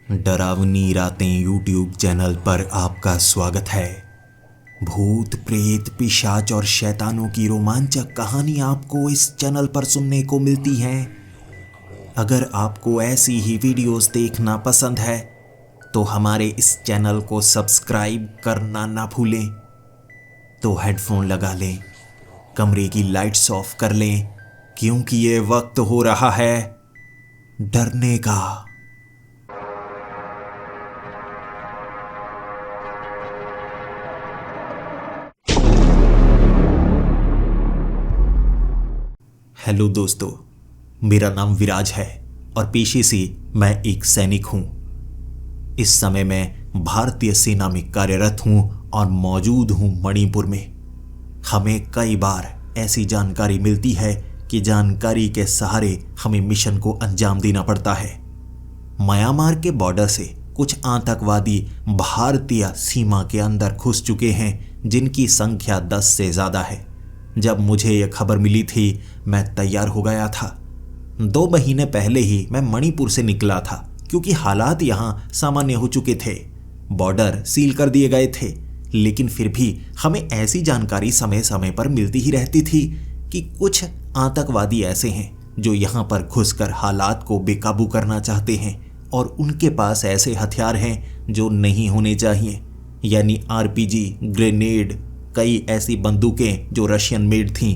डरावनी रातें YouTube channel पर आपका स्वागत है। भूत प्रेत पिशाच और शैतानों की रोमांचक कहानी आपको इस चैनल पर सुनने को मिलती हैं। अगर आपको ऐसी ही वीडियोस देखना पसंद है तो हमारे इस चैनल को सब्सक्राइब करना ना भूलें। तो हेडफोन लगा लें, कमरे की लाइट्स ऑफ कर लें, क्योंकि ये वक्त हो रहा है डरने का। हेलो दोस्तों, मेरा नाम विराज है और पेशे से मैं एक सैनिक हूं। इस समय मैं भारतीय सेना में कार्यरत हूं और मौजूद हूं मणिपुर में। हमें कई बार ऐसी जानकारी मिलती है कि जानकारी के सहारे हमें मिशन को अंजाम देना पड़ता है। म्यांमार के बॉर्डर से कुछ आतंकवादी भारतीय सीमा के अंदर घुस चुके हैं, जिनकी संख्या 10 से ज़्यादा है। जब मुझे यह खबर मिली थी, मैं तैयार हो गया था। 2 महीने पहले ही मैं मणिपुर से निकला था, क्योंकि हालात यहाँ सामान्य हो चुके थे। बॉर्डर सील कर दिए गए थे, लेकिन फिर भी हमें ऐसी जानकारी समय समय पर मिलती ही रहती थी कि कुछ आतंकवादी ऐसे हैं जो यहाँ पर घुसकर हालात को बेकाबू करना चाहते हैं, और उनके पास ऐसे हथियार हैं जो नहीं होने चाहिए, यानी आरपीजी, ग्रेनेड, कई ऐसी बंदूकें जो रशियन मेड थीं।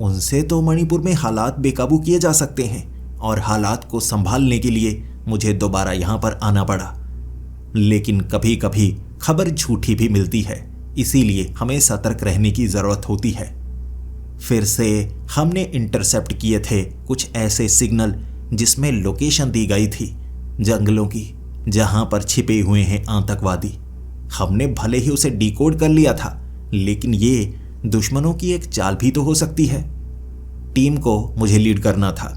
उनसे तो मणिपुर में हालात बेकाबू किए जा सकते हैं, और हालात को संभालने के लिए मुझे दोबारा यहाँ पर आना पड़ा। लेकिन कभी कभी खबर झूठी भी मिलती है, इसीलिए हमें सतर्क रहने की ज़रूरत होती है। फिर से हमने इंटरसेप्ट किए थे कुछ ऐसे सिग्नल जिसमें लोकेशन दी गई थी जंगलों की, जहाँ पर छिपे हुए हैं आतंकवादी। हमने भले ही उसे डिकोड कर लिया था, लेकिन ये दुश्मनों की एक चाल भी तो हो सकती है। टीम को मुझे लीड करना था।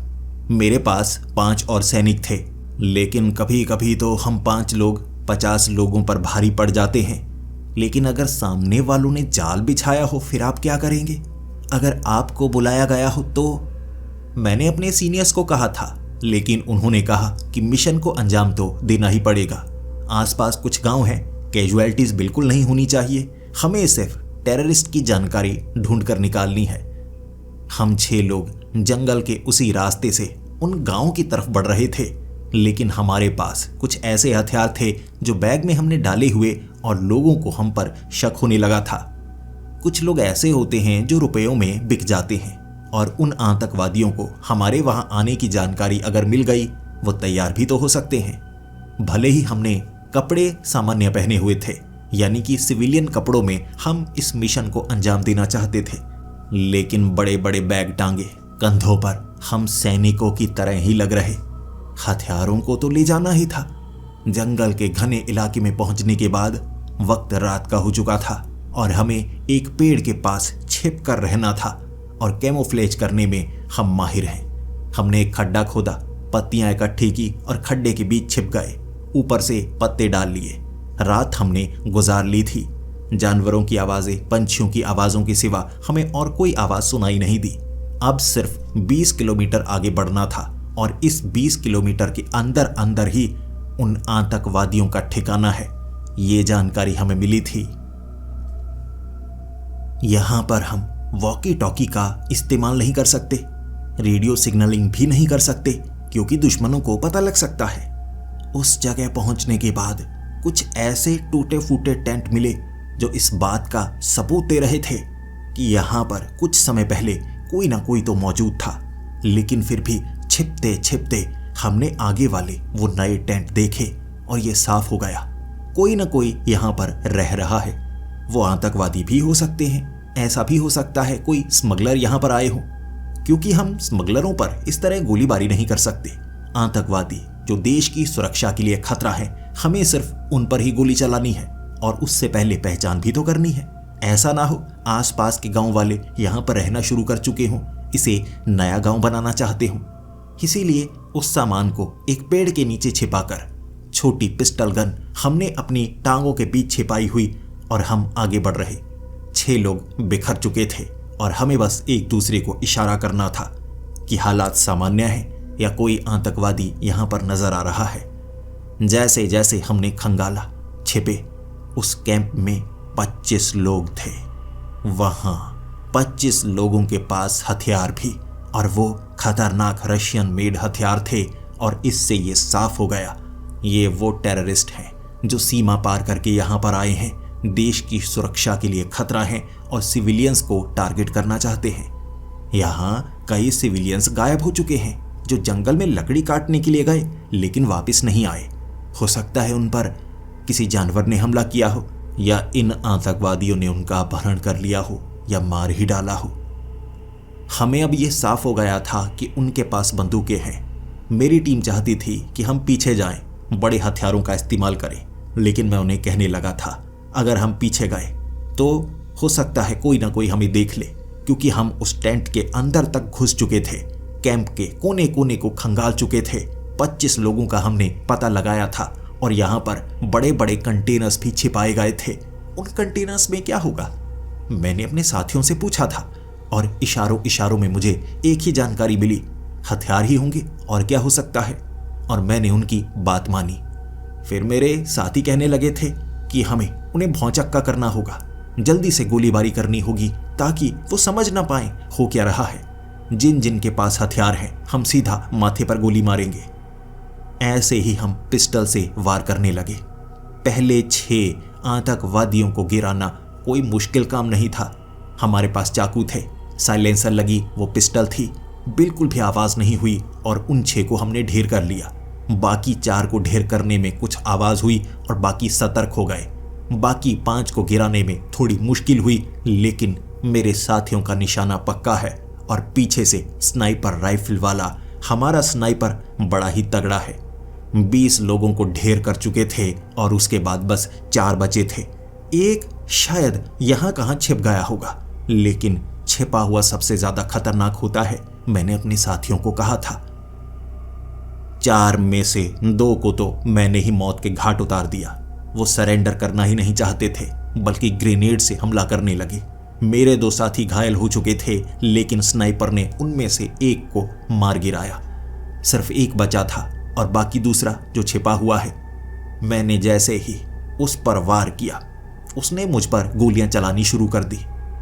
मेरे पास 5 और सैनिक थे, लेकिन कभी कभी तो हम 5 लोग 50 लोगों पर भारी पड़ जाते हैं। लेकिन अगर सामने वालों ने जाल बिछाया हो, फिर आप क्या करेंगे? अगर आपको बुलाया गया हो तो? मैंने अपने सीनियर्स को कहा था, लेकिन उन्होंने कहा कि मिशन को अंजाम तो देना ही पड़ेगा। आसपास कुछ गांव हैं, कैजुअलिटीज बिल्कुल नहीं होनी चाहिए। हमें सिर्फ टेररिस्ट की जानकारी ढूंढकर निकालनी है। हम 6 लोग जंगल के उसी रास्ते से उन गांवों की तरफ बढ़ रहे थे, लेकिन हमारे पास कुछ ऐसे हथियार थे जो बैग में हमने डाले हुए, और लोगों को हम पर शक होने लगा था। कुछ लोग ऐसे होते हैं जो रुपयों में बिक जाते हैं, और उन आतंकवादियों को हमारे वहां आने की जानकारी अगर मिल गई, वो तैयार भी तो हो सकते हैं। भले ही हमने कपड़े सामान्य पहने हुए थे, यानी कि सिविलियन कपड़ों में हम इस मिशन को अंजाम देना चाहते थे, लेकिन बड़े बड़े बैग टांगे कंधों पर हम सैनिकों की तरह ही लग रहे। हथियारों को तो ले जाना ही था। जंगल के घने इलाके में पहुंचने के बाद वक्त रात का हो चुका था, और हमें एक पेड़ के पास छिप कर रहना था, और कैमोफ्लेज करने में हम माहिर हैं। हमने एक खड्डा खोदा, पत्तियां इकट्ठी की और खड्डे के बीच छिप गए। ऊपर से पत्ते डाल लिए। रात हमने गुजार ली थी। जानवरों की आवाज़ें, पंछियों की आवाज़ों के सिवा हमें और कोई आवाज़ सुनाई नहीं दी। अब सिर्फ 20 किलोमीटर आगे बढ़ना था, और इस 20 किलोमीटर के अंदर अंदर ही उन आतंकवादियों का ठिकाना है, ये जानकारी हमें मिली थी। यहाँ पर हम वॉकी टॉकी का इस्तेमाल नहीं कर सकते, रेडियो सिग्नलिंग भी नहीं कर सकते, क्योंकि दुश्मनों को पता लग सकता है। उस जगह पहुंचने के बाद कुछ ऐसे टूटे फूटे टेंट मिले जो इस बात का सबूत दे रहे थे कि यहाँ पर कुछ समय पहले कोई ना कोई तो मौजूद था। लेकिन फिर भी छिपते छिपते हमने आगे वाले वो नए टेंट देखे, और ये साफ हो गया कोई ना कोई यहाँ पर रह रहा है। वो आतंकवादी भी हो सकते हैं, ऐसा भी हो सकता है कोई स्मगलर यहाँ पर आए हों, क्योंकि हम स्मगलरों पर इस तरह गोलीबारी नहीं कर सकते। आतंकवादी जो देश की सुरक्षा के लिए खतरा है, हमें सिर्फ उन पर ही गोली चलानी है, और उससे पहले पहचान भी तो करनी है। ऐसा ना हो आसपास के गांव वाले यहाँ पर रहना शुरू कर चुके हों, इसे नया गांव बनाना चाहते हों। इसीलिए उस सामान को एक पेड़ के नीचे छिपाकर छोटी पिस्टल गन हमने अपनी टांगों के बीच छिपाई हुई, और हम आगे बढ़ रहे। 6 लोग बिखर चुके थे, और हमें बस एक दूसरे को इशारा करना था कि हालात सामान्य हैं या कोई आतंकवादी यहाँ पर नजर आ रहा है। जैसे जैसे हमने खंगाला, छिपे, उस कैंप में 25 लोग थे। वहां 25 लोगों के पास हथियार भी, और वो खतरनाक रशियन मेड हथियार थे। और इससे ये साफ हो गया, ये वो टेररिस्ट हैं जो सीमा पार करके यहाँ पर आए हैं, देश की सुरक्षा के लिए खतरा है और सिविलियंस को टारगेट करना चाहते हैं। यहाँ कई सिविलियंस गायब हो चुके हैं जो जंगल में लकड़ी काटने के लिए गए लेकिन वापस नहीं आए। हो सकता है उन पर किसी जानवर ने हमला किया हो, या इन आतंकवादियों ने उनका अपहरण कर लिया हो, या मार ही डाला हो। हमें अब यह साफ हो गया था कि उनके पास बंदूकें हैं। मेरी टीम चाहती थी कि हम पीछे जाएं, बड़े हथियारों का इस्तेमाल करें, लेकिन मैं उन्हें कहने लगा था अगर हम पीछे गए तो हो सकता है कोई ना कोई हमें देख ले, क्योंकि हम उस टेंट के अंदर तक घुस चुके थे, कैंप के कोने कोने को खंगाल चुके थे। 25 लोगों का हमने पता लगाया था और यहाँ पर बड़े बड़े कंटेनर्स भी छिपाए गए थे। उन कंटेनर्स में क्या होगा? मैंने अपने साथियों से पूछा था और इशारों इशारों में मुझे एक ही जानकारी मिली, हथियार ही होंगे और क्या हो सकता है। और मैंने उनकी बात मानी। फिर मेरे साथी कहने लगे थे कि हमें उन्हें भौचक्का करना होगा, जल्दी से गोलीबारी करनी होगी ताकि वो समझ ना पाए हो क्या रहा है। जिन जिन के पास हथियार हैं हम सीधा माथे पर गोली मारेंगे। ऐसे ही हम पिस्टल से वार करने लगे। पहले 6 आतंकवादियों को गिराना कोई मुश्किल काम नहीं था। हमारे पास चाकू थे, साइलेंसर लगी वो पिस्टल थी, बिल्कुल भी आवाज नहीं हुई और उन 6 को हमने ढेर कर लिया। बाकी 4 को ढेर करने में कुछ आवाज हुई और बाकी सतर्क हो गए। बाकी 5 को गिराने में थोड़ी मुश्किल हुई, लेकिन मेरे साथियों का निशाना पक्का है और पीछे से स्नाइपर राइफल वाला हमारा स्नाइपर बड़ा ही तगड़ा है। 20 लोगों को ढेर कर चुके थे और उसके बाद बस 4 बचे थे। एक शायद यहाँ कहाँ छिप गया होगा, लेकिन छिपा हुआ सबसे ज्यादा खतरनाक होता है, मैंने अपने साथियों को कहा था। 4 में से 2 को तो मैंने ही मौत के घाट उतार दिया। वो सरेंडर करना ही नहीं चाहते थे, बल्कि ग्रेनेड से हमला करने लगे। मेरे 2 साथी घायल हो चुके थे, लेकिन स्नाइपर ने उनमें से एक को मार गिराया। सिर्फ एक बचा था और बाकी दूसरा जो छिपा हुआ है। मैंने जैसे ही उस पर वार किया, उसने मुझ पर गोलियां चलानी शुरू कर दी।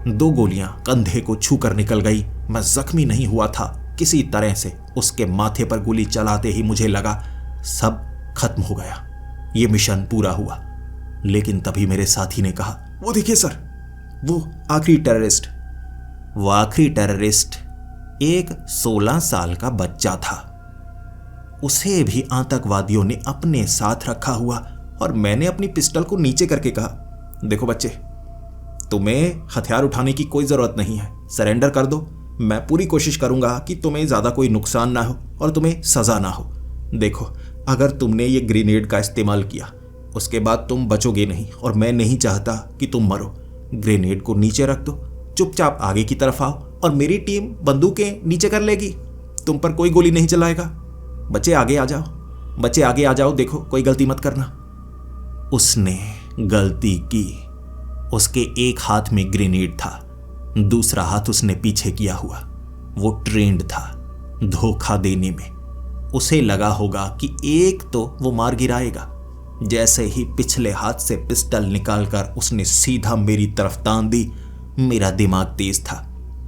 2 गोलियां कंधे को छू कर निकल गई। मैं जख्मी नहीं हुआ था, किसी तरह से उसके माथे पर गोली चलाते ही मुझे लगा सब खत्म हो गया, ये मिशन पूरा हुआ। लेकिन तभी मेरे साथी ने कहा, वो देखिए सर, वो आखिरी टेररिस्ट। वो आखिरी टेररिस्ट एक 16 साल का बच्चा था। उसे भी आतंकवादियों ने अपने साथ रखा हुआ और मैंने अपनी पिस्टल को नीचे करके कहा, देखो बच्चे, तुम्हें हथियार उठाने की कोई जरूरत नहीं है, सरेंडर कर दो। मैं पूरी कोशिश करूंगा कि तुम्हें ज्यादा कोई नुकसान ना हो और तुम्हें सजा ना हो। देखो, अगर तुमने ये ग्रेनेड का इस्तेमाल किया उसके बाद तुम बचोगे नहीं और मैं नहीं चाहता कि तुम मरो। ग्रेनेड को नीचे रख दो, चुपचाप आगे की तरफ आओ और मेरी टीम बंदूकें नीचे कर लेगी, तुम पर कोई गोली नहीं चलाएगा। बच्चे आगे आ जाओ, बच्चे आगे आ जाओ, देखो कोई गलती मत करना। उसने गलती की। उसके एक हाथ में ग्रेनेड था, दूसरा हाथ उसने पीछे किया हुआ। वो ट्रेंड था धोखा देने में। उसे लगा होगा कि एक तो वो मार गिराएगा। जैसे ही पिछले हाथ से पिस्टल निकालकर उसने सीधा मेरी तरफ तान दी। मेरा दिमाग तेज था।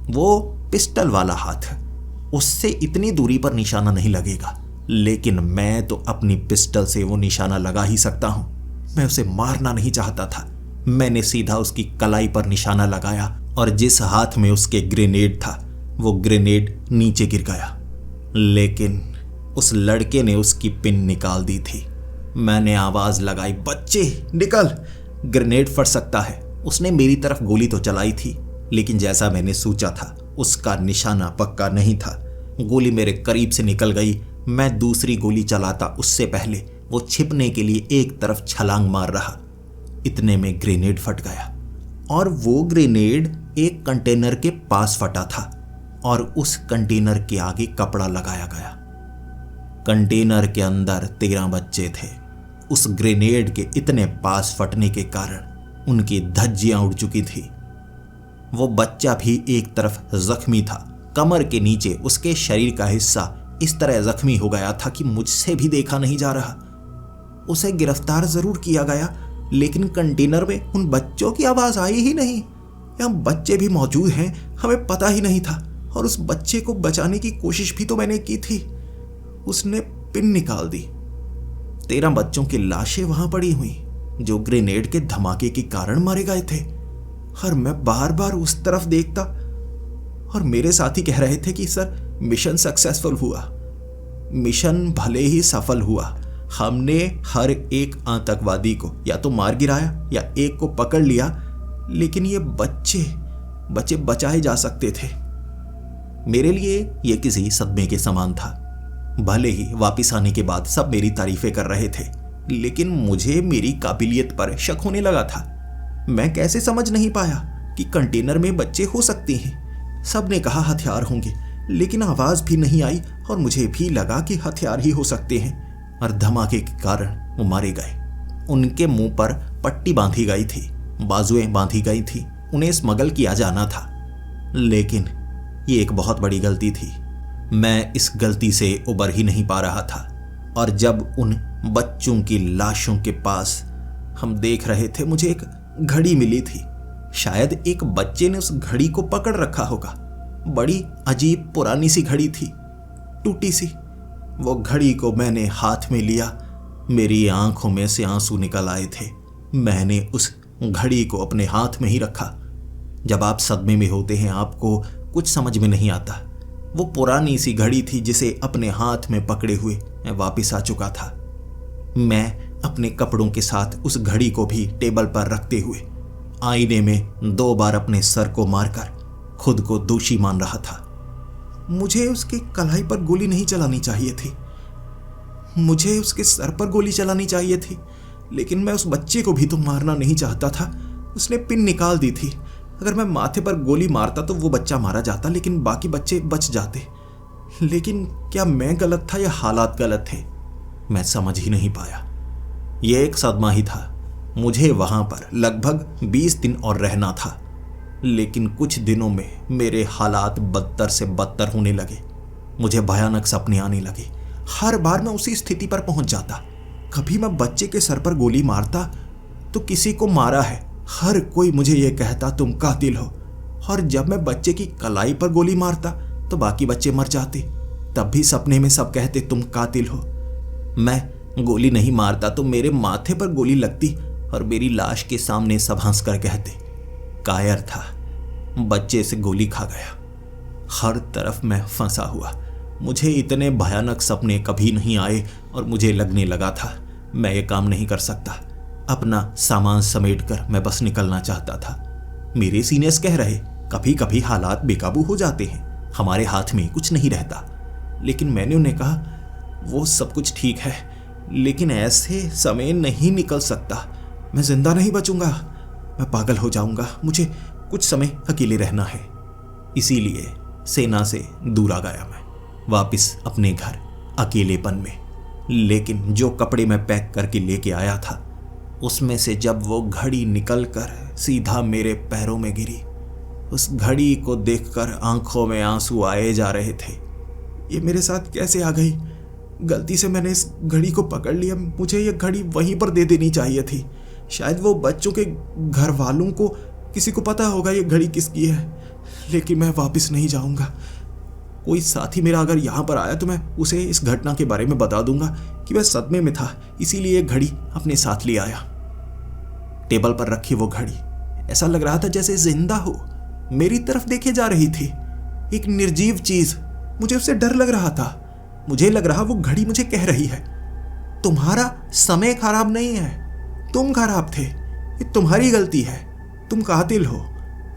वो पिस्टल वाला हाथ, उससे इतनी दूरी पर निशाना नहीं लगेगा, लेकिन मैं तो अपनी पिस्टल से वो निशाना लगा ही सकता हूं। मैं उसे मारना नहीं चाहता था। मैंने सीधा उसकी कलाई पर निशाना लगाया और जिस हाथ में उसके ग्रेनेड था वो ग्रेनेड नीचे गिर गया, लेकिन उस लड़के ने उसकी पिन निकाल दी थी। मैंने आवाज लगाई, बच्चे निकल, ग्रेनेड फट सकता है। उसने मेरी तरफ गोली तो चलाई थी, लेकिन जैसा मैंने सोचा था उसका निशाना पक्का नहीं था। गोली मेरे करीब से निकल गई। मैं दूसरी गोली चलाता उससे पहले वो छिपने के लिए एक तरफ छलांग मार रहा। इतने में ग्रेनेड फट गया और वो ग्रेनेड एक कंटेनर के पास फटा था और उस कंटेनर के आगे कपड़ा लगाया गया। कंटेनर के अंदर 13 बच्चे थे। उस ग्रेनेड के इतने पास फटने के कारण उनकी धज्जियां उड़ चुकी थी। वो बच्चा भी एक तरफ जख्मी था। कमर के नीचे उसके शरीर का हिस्सा इस तरह जख्मी हो गया था कि मुझसे भी देखा नहीं जा रहा। उसे गिरफ्तार जरूर किया गया, लेकिन कंटेनर में उन बच्चों की आवाज आई ही नहीं। यहाँ बच्चे भी मौजूद हैं, हमें पता ही नहीं था। और उस बच्चे को बचाने की कोशिश भी तो मैंने की थी। उसने पिन निकाल दी। 13 बच्चों की लाशें वहां पड़ी हुई जो ग्रेनेड के धमाके के कारण मारे गए थे। और मैं बार बार उस तरफ देखता और मेरे साथी कह रहे थे कि सर मिशन सक्सेसफुल हुआ। मिशन भले ही सफल हुआ, हमने हर एक आतंकवादी को या तो मार गिराया या एक को पकड़ लिया, लेकिन ये बच्चे बचाए जा सकते थे। मेरे लिए ये किसी सदमे के समान था। भले ही वापस आने के बाद सब मेरी तारीफें कर रहे थे, लेकिन मुझे मेरी काबिलियत पर शक होने लगा था। मैं कैसे समझ नहीं पाया कि कंटेनर में बच्चे हो सकते हैं। सब ने कहा हथियार होंगे, लेकिन आवाज भी नहीं आई और मुझे भी लगा कि हथियार ही हो सकते हैं। और धमाके के कारण वो मारे गए। उनके मुंह पर पट्टी बांधी गई थी, बाजुएं बांधी गई थी। उन्हें स्मगल किया जाना था, लेकिन ये एक बहुत बड़ी गलती थी। मैं इस गलती से उबर ही नहीं पा रहा था। और जब उन बच्चों की लाशों के पास हम देख रहे थे, मुझे एक घड़ी मिली थी। शायद एक बच्चे ने उस घड़ी को पकड़ रखा होगा। बड़ी अजीब पुरानी सी घड़ी थी, टूटी सी। वो घड़ी को मैंने हाथ में लिया। मेरी आंखों में से आंसू निकल आए थे। मैंने उस घड़ी को अपने हाथ में ही रखा। जब आप सदमे में होते हैं, आपको कुछ समझ में नहीं आता। वो पुरानी सी घड़ी थी जिसे अपने हाथ में पकड़े हुए मैं वापिस आ चुका था। मैं अपने कपड़ों के साथ उस घड़ी को भी टेबल पर रखते हुए आईने में 2 बार अपने सर को मारकर खुद को दोषी मान रहा था। मुझे उसके कलाई पर गोली नहीं चलानी चाहिए थी, मुझे उसके सर पर गोली चलानी चाहिए थी, लेकिन मैं उस बच्चे को भी तो मारना नहीं चाहता था। उसने पिन निकाल दी थी। अगर मैं माथे पर गोली मारता तो वो बच्चा मारा जाता, लेकिन बाकी बच्चे बच जाते। लेकिन क्या मैं गलत था या हालात गलत थे? मैं समझ ही नहीं पाया। यह एक सदमा ही था। मुझे वहां पर लगभग 20 दिन और रहना था, लेकिन कुछ दिनों में मेरे हालात बदतर से बदतर होने लगे। मुझे भयानक सपने आने लगे। हर बार मैं उसी स्थिति पर पहुंच जाता। कभी मैं बच्चे के सर पर गोली मारता तो किसी को मारा है, हर कोई मुझे यह कहता तुम कातिल हो। और जब मैं बच्चे की कलाई पर गोली मारता तो बाकी बच्चे मर जाते, तब भी सपने में सब कहते तुम कातिल हो। मैं गोली नहीं मारता तो मेरे माथे पर गोली लगती और मेरी लाश के सामने सब हंसकर कहते कायर था, बच्चे से गोली खा गया। हर तरफ मैं फंसा हुआ। मुझे इतने भयानक सपने कभी नहीं आए और मुझे लगने लगा था मैं ये काम नहीं कर सकता। अपना सामान समेटकर मैं बस निकलना चाहता था। मेरे सीनियर्स कह रहे कभी कभी हालात बेकाबू हो जाते हैं, हमारे हाथ में कुछ नहीं रहता। लेकिन मैंने उन्हें कहा वो सब कुछ ठीक है, लेकिन ऐसे समय नहीं निकल सकता। मैं जिंदा नहीं बचूंगा, मैं पागल हो जाऊंगा। मुझे कुछ समय अकेले रहना है। इसीलिए सेना से दूर आ गया मैं वापस अपने घर अकेलेपन में। लेकिन जो कपड़े मैं पैक करके लेके आया था उसमें से जब वो घड़ी निकलकर सीधा मेरे पैरों में गिरी, उस घड़ी को देखकर आंखों में आंसू आए जा रहे थे। ये मेरे साथ कैसे आ गई? गलती से मैंने इस घड़ी को पकड़ लिया। मुझे ये घड़ी वहीं पर दे देनी चाहिए थी। शायद वो बच्चों के घर वालों को किसी को पता होगा ये घड़ी किसकी है, लेकिन मैं वापस नहीं जाऊंगा। कोई साथी मेरा अगर यहाँ पर आया तो मैं उसे इस घटना के बारे में बता दूंगा कि मैं सदमे में था, इसीलिए घड़ी अपने साथ ले आया। टेबल पर रखी वो घड़ी ऐसा लग रहा था जैसे जिंदा हो, मेरी तरफ देखे जा रही थी। एक निर्जीव चीज। मुझे उससे डर लग रहा था। मुझे लग रहा वो घड़ी मुझे कह रही है तुम्हारा समय खराब नहीं है, तुम खराब थे, ये तुम्हारी गलती है, तुम कातिल हो।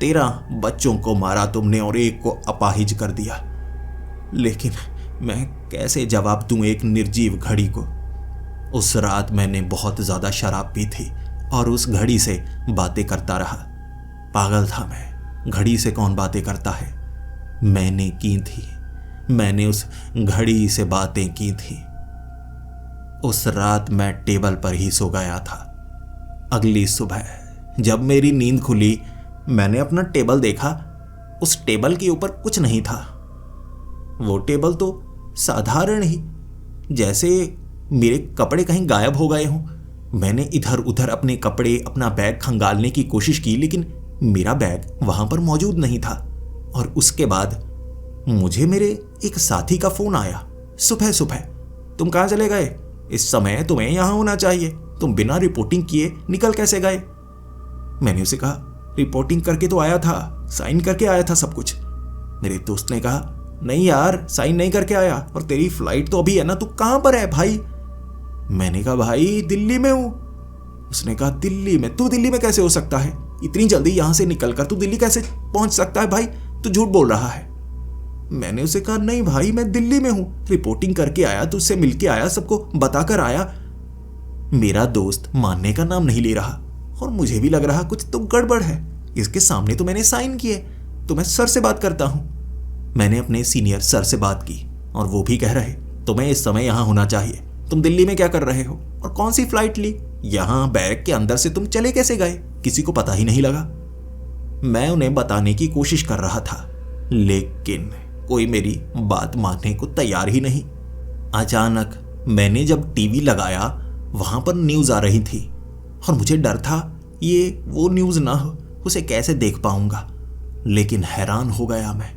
13 बच्चों को मारा तुमने और एक को अपाहिज कर दिया। लेकिन मैं कैसे जवाब दूं एक निर्जीव घड़ी को? उस रात मैंने बहुत ज्यादा शराब पी थी और उस घड़ी से बातें करता रहा। पागल था मैं, घड़ी से कौन बातें करता है? मैंने की थी, मैंने उस घड़ी से बातें की थी। उस रात मैं टेबल पर ही सो गया था। अगली सुबह जब मेरी नींद खुली, मैंने अपना टेबल देखा। उस टेबल के ऊपर कुछ नहीं था। वो टेबल तो साधारण ही, जैसे मेरे कपड़े कहीं गायब हो गए हों। मैंने इधर उधर अपने कपड़े, अपना बैग खंगालने की कोशिश की, लेकिन मेरा बैग वहां पर मौजूद नहीं था। और उसके बाद मुझे मेरे एक साथी का फोन आया। सुबह सुबह, तुम कहाँ चले गए? इस समय तुम्हें यहां होना चाहिए, तुम बिना रिपोर्टिंग किए निकल कैसे गए? मैंने उसे कहा, रिपोर्टिंग करके तो आया था, साइन करके आया था सब कुछ। मेरे दोस्त ने कहा, नहीं यार, साइन नहीं करके आया, और तेरी फ्लाइट तो अभी है ना, तू कहां पर है भाई? मैंने कहा, भाई दिल्ली में हूं। उसने कहा, दिल्ली में? तू दिल्ली में कैसे हो सकता है? इतनी जल्दी यहां से निकलकर तू दिल्ली कैसे पहुंच सकता है भाई? तू झूठ बोल रहा है। मैंने उसे कहा, नहीं भाई, मैं दिल्ली में हूं, रिपोर्टिंग करके आया, तुझसे मिलके आया, सबको बताकर आया। मेरा दोस्त मानने का नाम नहीं ले रहा और मुझे भी लग रहा कुछ तो गड़बड़ है। इसके सामने तो मैंने साइन किए, तो मैं सर से बात करता हूं। मैंने अपने सीनियर सर से बात की और वो भी कह रहे, तुम्हें इस समय यहां होना चाहिए। तुम दिल्ली में क्या कर रहे हो और कौन सी फ्लाइट ली? यहां बैरक के अंदर से तुम चले कैसे गए? किसी को पता ही नहीं लगा। मैं उन्हें बताने की कोशिश कर रहा था, लेकिन कोई मेरी बात मानने को तैयार ही नहीं। अचानक मैंने जब टीवी लगाया, वहां पर न्यूज आ रही थी और मुझे डर था ये वो न्यूज ना हो, उसे कैसे देख पाऊंगा। लेकिन हैरान हो गया मैं,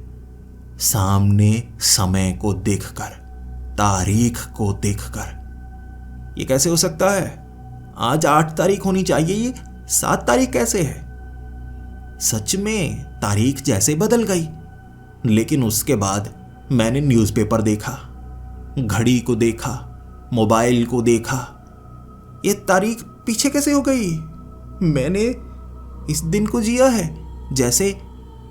सामने समय को देखकर, तारीख को देखकर। ये कैसे हो सकता है? आज 8 तारीख होनी चाहिए, ये 7 तारीख कैसे है? सच में तारीख जैसे बदल गई। लेकिन उसके बाद मैंने न्यूज़पेपर देखा, घड़ी को देखा, मोबाइल को देखा। ये तारीख पीछे कैसे हो गई? मैंने इस दिन को जिया है जैसे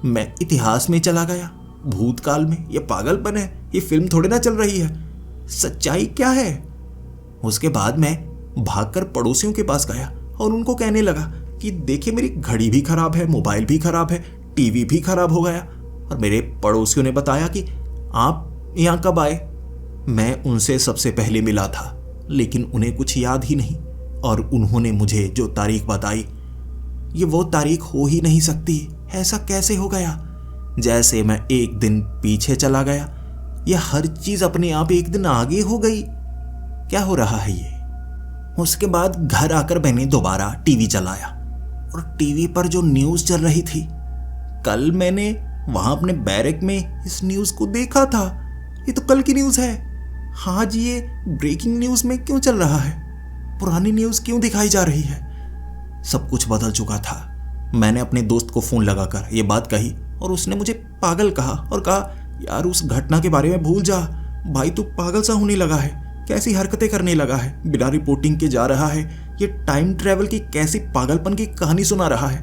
मैं इतिहास में चला गया, भूतकाल में। ये पागलपन है, ये फिल्म थोड़ी ना चल रही है। सच्चाई क्या है? उसके बाद मैं भागकर पड़ोसियों के पास गया और उनको कहने लगा कि देखिए, मेरी घड़ी भी खराब है, मोबाइल भी खराब है, टीवी भी खराब हो गया। और मेरे पड़ोसियों ने बताया कि आप यहाँ कब आए? मैं उनसे सबसे पहले मिला था, लेकिन उन्हें कुछ याद ही नहीं। और उन्होंने मुझे जो तारीख बताई, ये वो तारीख हो ही नहीं सकती। ऐसा कैसे हो गया? जैसे मैं एक दिन पीछे चला गया या हर चीज अपने आप एक दिन आगे हो गई। क्या हो रहा है ये? उसके बाद घर आकर मैंने दोबारा टीवी चलाया और टीवी पर जो न्यूज चल रही थी, कल मैंने वहां अपने बैरक में इस न्यूज को देखा था। ये तो कल की न्यूज है। हाँ जी, ये ब्रेकिंग न्यूज में क्यों चल रहा है? पुरानी न्यूज क्यों दिखाई जा रही है? सब कुछ बदल चुका था। मैंने अपने दोस्त को फोन लगाकर ये बात कही और उसने मुझे पागल कहा और कहा, यार उस घटना के बारे में भूल जा भाई, तू पागल सा होने लगा है, कैसी हरकतें करने लगा है, बिना रिपोर्टिंग के जा रहा है, ये टाइम ट्रेवल की कैसी पागलपन की कहानी सुना रहा है।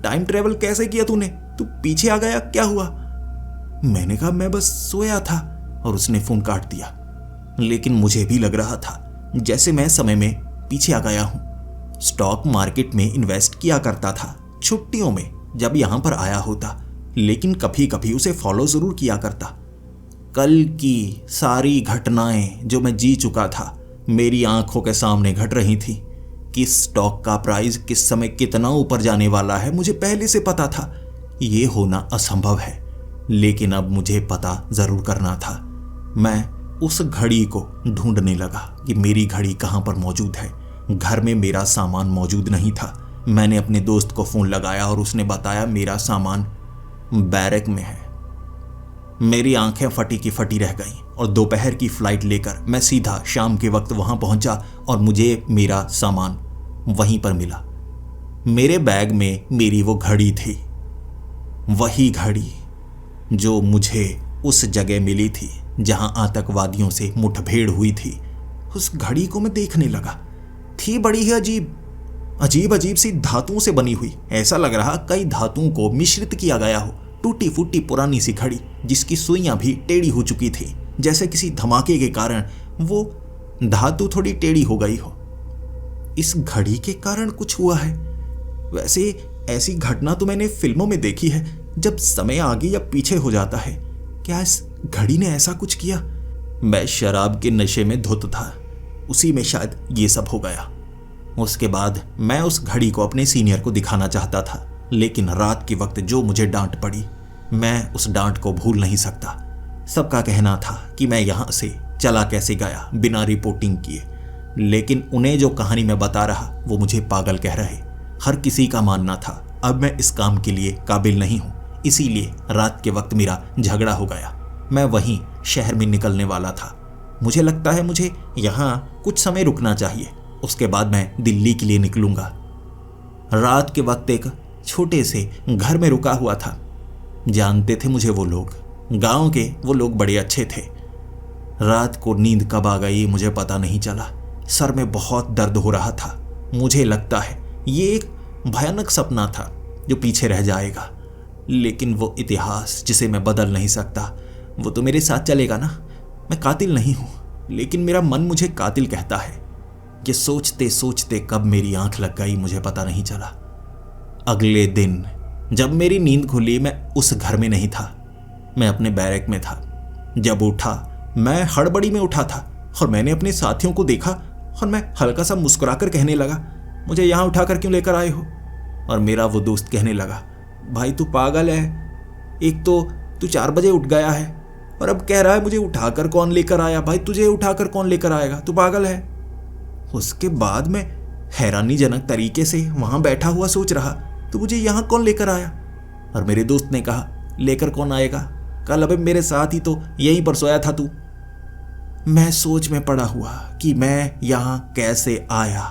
टाइम ट्रेवल कैसे किया तूने? तू पीछे आ गया, क्या हुआ? मैंने कहा, मैं बस सोया था, और उसने फोन काट दिया। लेकिन मुझे भी लग रहा था जैसे मैं समय में पीछे आ गया हूं। स्टॉक मार्केट में इन्वेस्ट किया करता था छुट्टियों में जब यहां पर आया होता, लेकिन कभी कभी उसे फॉलो जरूर किया करता। कल की सारी घटनाएं जो मैं जी चुका था मेरी आंखों के सामने घट रही थी। किस स्टॉक का प्राइस किस समय कितना ऊपर जाने वाला है मुझे पहले से पता था। ये होना असंभव है, लेकिन अब मुझे पता जरूर करना था। मैं उस घड़ी को ढूंढने लगा कि मेरी घड़ी कहां पर मौजूद है। घर में मेरा सामान मौजूद नहीं था। मैंने अपने दोस्त को फोन लगाया और उसने बताया मेरा सामान बैरक में है। मेरी आंखें फटी की फटी रह गईं और दोपहर की फ्लाइट लेकर मैं सीधा शाम के वक्त वहां पहुंचा और मुझे मेरा सामान वहीं पर मिला। मेरे बैग में मेरी वो घड़ी थी, वही घड़ी जो मुझे उस जगह मिली थी जहां आतंकवादियों से मुठभेड़ हुई थी। उस घड़ी को मैं देखने लगा। थी बड़ी ही अजीब अजीब सी धातुओं से बनी हुई। ऐसा लग रहा कई धातुओं को मिश्रित किया गया हो। टूटी फूटी पुरानी सी घड़ी जिसकी सुइयां भी टेढ़ी हो चुकी थी, जैसे किसी धमाके के कारण वो धातु थोड़ी टेढ़ी हो गई हो। इस घड़ी के कारण कुछ हुआ है। वैसे ऐसी घटना तो मैंने फिल्मों में देखी है, जब समय आगे या पीछे हो जाता है। क्या इस घड़ी ने ऐसा कुछ किया? मैं शराब के नशे में धुत था, उसी में शायद ये सब हो गया। उसके बाद मैं उस घड़ी को अपने सीनियर को दिखाना चाहता था, लेकिन रात के वक्त जो मुझे डांट पड़ी, मैं उस डांट को भूल नहीं सकता। सबका कहना था कि मैं यहां से चला कैसे गया बिना रिपोर्टिंग किए। लेकिन उन्हें जो कहानी मैं बता रहा वो मुझे पागल कह रहे। हर किसी का मानना था अब मैं इस काम के लिए काबिल नहीं हूँ, इसीलिए रात के वक्त मेरा झगड़ा हो गया। मैं वहीं शहर में निकलने वाला था। मुझे लगता है मुझे यहाँ कुछ समय रुकना चाहिए, उसके बाद मैं दिल्ली के लिए निकलूंगा। रात के वक्त एक छोटे से घर में रुका हुआ था। जानते थे मुझे वो लोग, गांव के वो लोग बड़े अच्छे थे। रात को नींद कब आ गई मुझे पता नहीं चला। सर में बहुत दर्द हो रहा था। मुझे लगता है ये एक भयानक सपना था जो पीछे रह जाएगा, लेकिन वो इतिहास जिसे मैं बदल नहीं सकता वो तो मेरे साथ चलेगा ना। मैं कातिल नहीं हूँ, लेकिन मेरा मन मुझे कातिल कहता है। ये सोचते सोचते कब मेरी आंख लग गई मुझे पता नहीं चला। अगले दिन जब मेरी नींद खुली मैं उस घर में नहीं था, मैं अपने बैरक में था। जब उठा मैं हड़बड़ी में उठा था और मैंने अपने साथियों को देखा और मैं हल्का सा मुस्कुराकर कहने लगा, मुझे यहाँ उठाकर क्यों लेकर आए हो? और मेरा वो दोस्त कहने लगा, भाई तू पागल है, एक तो तू 4 बजे उठ गया है और अब कह रहा है मुझे उठाकर कौन लेकर आया? भाई तुझे उठाकर कौन लेकर आएगा, तू पागल है। उसके बाद मैं हैरानीजनक तरीके से वहां बैठा हुआ सोच रहा, तो मुझे यहाँ कौन लेकर आया? और मेरे दोस्त ने कहा, लेकर कौन आएगा, कल अबे मेरे साथ ही तो यहीं पर सोया था तू। मैं सोच में पड़ा हुआ कि मैं यहाँ कैसे आया।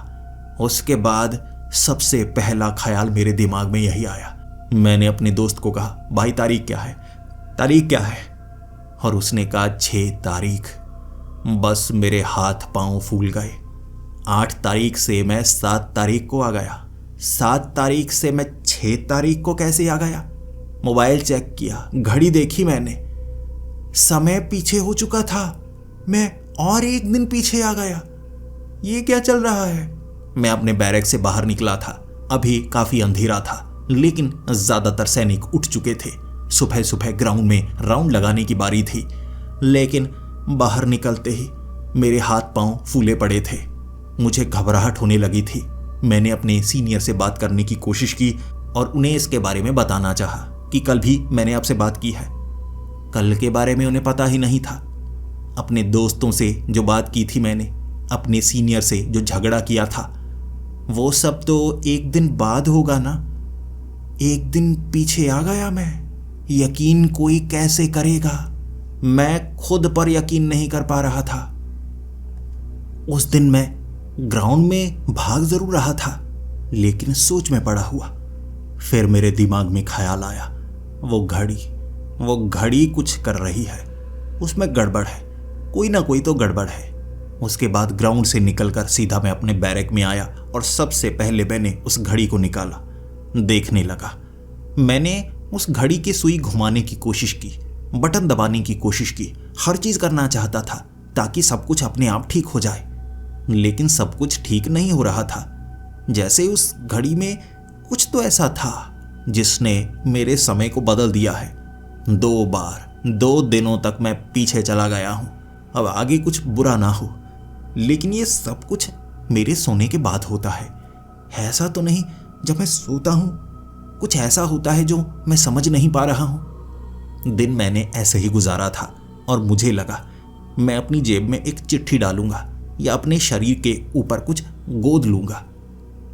उसके बाद सबसे पहला ख्याल मेरे दिमाग में यही आया। मैंने अपने दोस्त को कहा, भाई तारीख क्या है, तारीख क्या है? और उसने कहा 6 तारीख। बस मेरे हाथ पांव फूल गए। 8 तारीख से मैं 7 तारीख को आ गया, 7 तारीख से मैं 6 तारीख को कैसे आ गया? मोबाइल चेक किया, घड़ी देखी मैंने, समय पीछे हो चुका था। मैं और एक दिन पीछे आ गया। ये क्या चल रहा है? मैं अपने बैरक से बाहर निकला था। अभी काफी अंधेरा था, लेकिन ज्यादातर सैनिक उठ चुके थे। सुबह सुबह ग्राउंड में राउंड लगाने की बारी थी, लेकिन बाहर निकलते ही मेरे हाथ पांव फूले पड़े थे। मुझे घबराहट होने लगी थी। मैंने अपने सीनियर से बात करने की कोशिश की और उन्हें इसके बारे में बताना चाहा कि कल भी मैंने आपसे बात की है। कल के बारे में उन्हें पता ही नहीं था। अपने दोस्तों से जो बात की थी मैंने, अपने सीनियर से जो झगड़ा किया था, वो सब तो एक दिन बाद होगा ना। एक दिन पीछे आ गया मैं। यकीन कोई कैसे करेगा? मैं खुद पर यकीन नहीं कर पा रहा था। उस दिन मैं ग्राउंड में भाग जरूर रहा था, लेकिन सोच में पड़ा हुआ। फिर मेरे दिमाग में ख्याल आया, वो घड़ी कुछ कर रही है, उसमें गड़बड़ है, कोई ना कोई तो गड़बड़ है। उसके बाद ग्राउंड से निकलकर सीधा मैं अपने बैरक में आया और सबसे पहले मैंने उस घड़ी को निकाला, देखने लगा। मैंने उस घड़ी की सुई घुमाने की कोशिश की, बटन दबाने की कोशिश की, हर चीज करना चाहता था ताकि सब कुछ अपने आप ठीक हो जाए, लेकिन सब कुछ ठीक नहीं हो रहा था। जैसे उस घड़ी में कुछ तो ऐसा था जिसने मेरे समय को बदल दिया है। 2 बार 2 दिनों तक मैं पीछे चला गया हूं। अब आगे कुछ बुरा ना हो, लेकिन ये सब कुछ मेरे सोने के बाद होता है। ऐसा तो नहीं जब मैं सोता हूं कुछ ऐसा होता है जो मैं समझ नहीं पा रहा हूं। दिन मैंने ऐसे ही गुजारा था और मुझे लगा मैं अपनी जेब में एक चिट्ठी डालूंगा या अपने शरीर के ऊपर कुछ गोद लूंगा।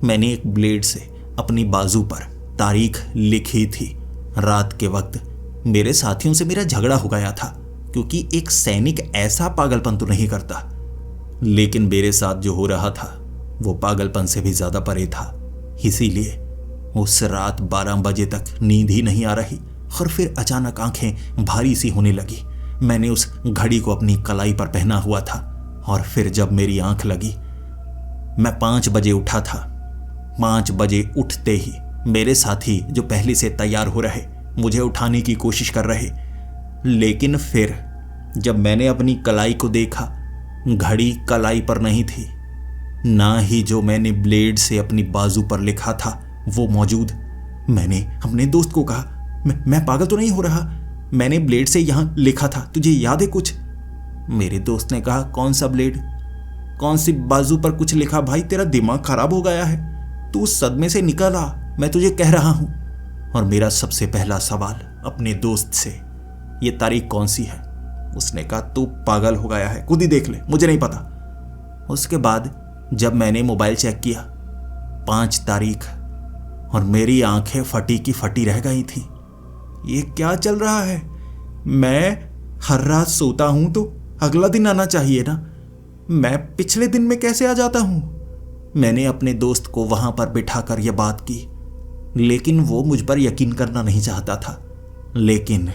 मैंने एक ब्लेड से अपनी बाजू पर तारीख लिखी थी। रात के वक्त मेरे साथियों से मेरा झगड़ा हो गया था, क्योंकि एक सैनिक ऐसा पागलपन तो नहीं करता, लेकिन मेरे साथ जो हो रहा था वो पागलपन से भी ज्यादा परे था। इसीलिए उस रात 12 बजे तक नींद ही नहीं आ रही और फिर अचानक आंखें भारी सी होने लगी। मैंने उस घड़ी को अपनी कलाई पर पहना हुआ था और फिर जब मेरी आंख लगी, मैं 5 बजे उठा था। 5 बजे उठते ही मेरे साथी जो पहले से तैयार हो रहे मुझे उठाने की कोशिश कर रहे, लेकिन फिर जब मैंने अपनी कलाई को देखा, घड़ी कलाई पर नहीं थी, ना ही जो मैंने ब्लेड से अपनी बाजू पर लिखा था वो मौजूद। मैंने अपने दोस्त को कहा, मैं पागल तो नहीं हो रहा, मैंने ब्लेड से यहां लिखा था, तुझे याद है कुछ? मेरे दोस्त ने कहा, कौन सा ब्लेड, कौन सी बाजू पर कुछ लिखा? भाई तेरा दिमाग खराब हो गया है, तू उस सदमे से निकल आ, मैं तुझे कह रहा हूं। और मेरा सबसे पहला सवाल अपने दोस्त से, ये तारीख कौन सी है? उसने कहा, तू पागल हो गया है, खुद ही देख ले, मुझे नहीं पता। उसके बाद जब मैंने मोबाइल चेक किया 5 तारीख, और मेरी आंखें फटी की फटी रह गई थी। ये क्या चल रहा है? मैं हर रात सोता हूं तो अगला दिन आना चाहिए ना, मैं पिछले दिन में कैसे आ जाता हूं? मैंने अपने दोस्त को वहां पर बिठाकर यह बात की, लेकिन वो मुझ पर यकीन करना नहीं चाहता था। लेकिन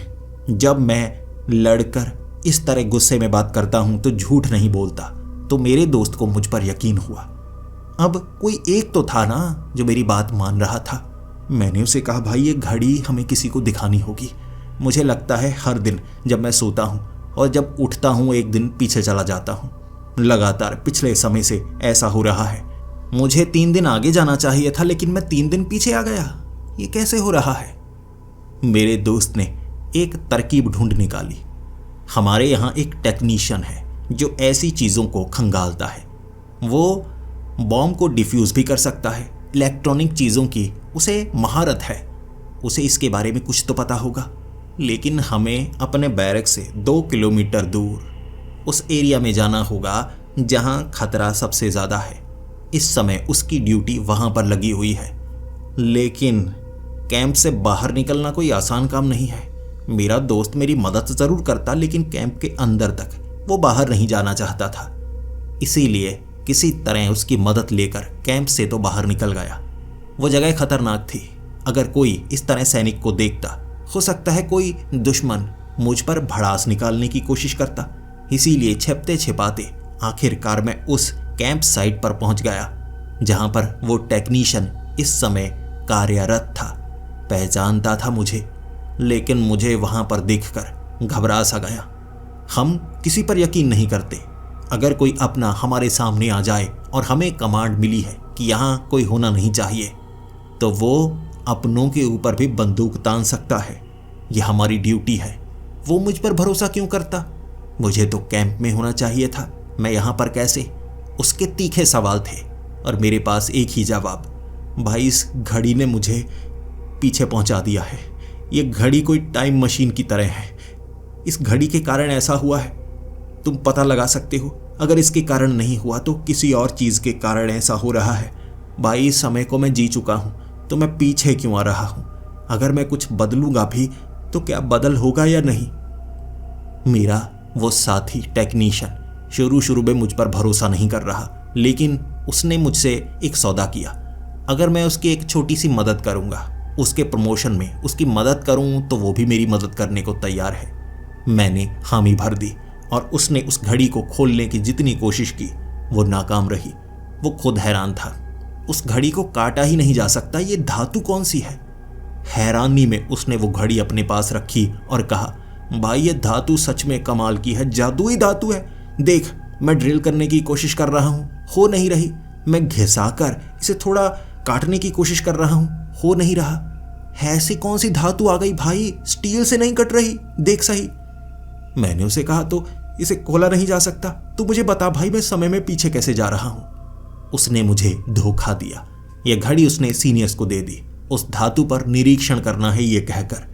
जब मैं लड़कर इस तरह गुस्से में बात करता हूं तो झूठ नहीं बोलता, तो मेरे दोस्त को मुझ पर यकीन हुआ। अब कोई एक तो था ना जो मेरी बात मान रहा था। मैंने उसे कहा, भाई ये घड़ी हमें किसी को दिखानी होगी। मुझे लगता है हर दिन जब मैं सोता हूँ और जब उठता हूँ एक दिन पीछे चला जाता हूँ। लगातार पिछले समय से ऐसा हो रहा है। मुझे 3 दिन आगे जाना चाहिए था, लेकिन मैं 3 दिन पीछे आ गया। ये कैसे हो रहा है? मेरे दोस्त ने एक तरकीब ढूंढ निकाली। हमारे यहाँ एक टेक्नीशियन है जो ऐसी चीज़ों को खंगालता है। वो बॉम्ब को डिफ्यूज़ भी कर सकता है। इलेक्ट्रॉनिक चीज़ों की उसे महारत है। उसे इसके बारे में कुछ तो पता होगा। लेकिन हमें अपने बैरक से 2 किलोमीटर दूर उस एरिया में जाना होगा जहाँ खतरा सबसे ज़्यादा है। इस समय उसकी ड्यूटी वहाँ पर लगी हुई है। लेकिन कैंप से बाहर निकलना कोई आसान काम नहीं है। मेरा दोस्त मेरी मदद ज़रूर करता, लेकिन कैंप के अंदर तक वो बाहर नहीं जाना चाहता था। इसीलिए किसी तरह उसकी मदद लेकर कैंप से तो बाहर निकल गया। वो जगह खतरनाक थी। अगर कोई इस तरह सैनिक को देखता, हो सकता है कोई दुश्मन मुझ पर भड़ास निकालने की कोशिश करता। इसीलिए छिपते छिपाते आखिरकार मैं उस कैंप साइट पर पहुंच गया जहां पर वो टेक्नीशियन इस समय कार्यरत था। पहचानता था मुझे, लेकिन मुझे वहां पर देखकर घबरा सा गया। हम किसी पर यकीन नहीं करते। अगर कोई अपना हमारे सामने आ जाए और हमें कमांड मिली है कि यहाँ कोई होना नहीं चाहिए, तो वो अपनों के ऊपर भी बंदूक तान सकता है। यह हमारी ड्यूटी है। वो मुझ पर भरोसा क्यों करता? मुझे तो कैंप में होना चाहिए था, मैं यहाँ पर कैसे? उसके तीखे सवाल थे और मेरे पास एक ही जवाब, भाई इस घड़ी ने मुझे पीछे पहुंचा दिया है। ये घड़ी कोई टाइम मशीन की तरह है। इस घड़ी के कारण ऐसा हुआ है, तुम पता लगा सकते हो। अगर इसके कारण नहीं हुआ तो किसी और चीज़ के कारण ऐसा हो रहा है। भाई इस समय को मैं जी चुका हूँ, तो मैं पीछे क्यों आ रहा हूँ? अगर मैं कुछ बदलूंगा भी तो क्या बदल होगा या नहीं? मेरा वो साथी टेक्नीशियन शुरू में मुझ पर भरोसा नहीं कर रहा, लेकिन उसने मुझसे एक सौदा किया। अगर मैं उसकी एक छोटी सी मदद करूंगा, उसके प्रमोशन में उसकी मदद करूं, तो वो भी मेरी मदद करने को तैयार है। मैंने हामी भर दी और उसने उस घड़ी को खोलने की जितनी कोशिश की वो नाकाम रही। वो खुद हैरान था। उस घड़ी को काटा ही नहीं जा सकता, ये धातु कौन सी है? हैरानी में उसने वो घड़ी अपने पास रखी और कहा, भाई ये धातु सच में कमाल की है, जादुई धातु है। देख, मैं ड्रिल करने की कोशिश कर रहा हूँ, हो नहीं रही। मैं घिसाकर इसे थोड़ा काटने की कोशिश कर रहा हूँ, हो नहीं रहा। ऐसी कौन सी धातु आ गई भाई? स्टील से नहीं कट रही, देख सही। मैंने उसे कहा, तो इसे खोला नहीं जा सकता? तू मुझे बता भाई, मैं समय में पीछे कैसे जा रहा हूँ? उसने मुझे धोखा दिया। यह घड़ी उसने सीनियर्स को दे दी। उस धातु पर निरीक्षण करना है ये कहकर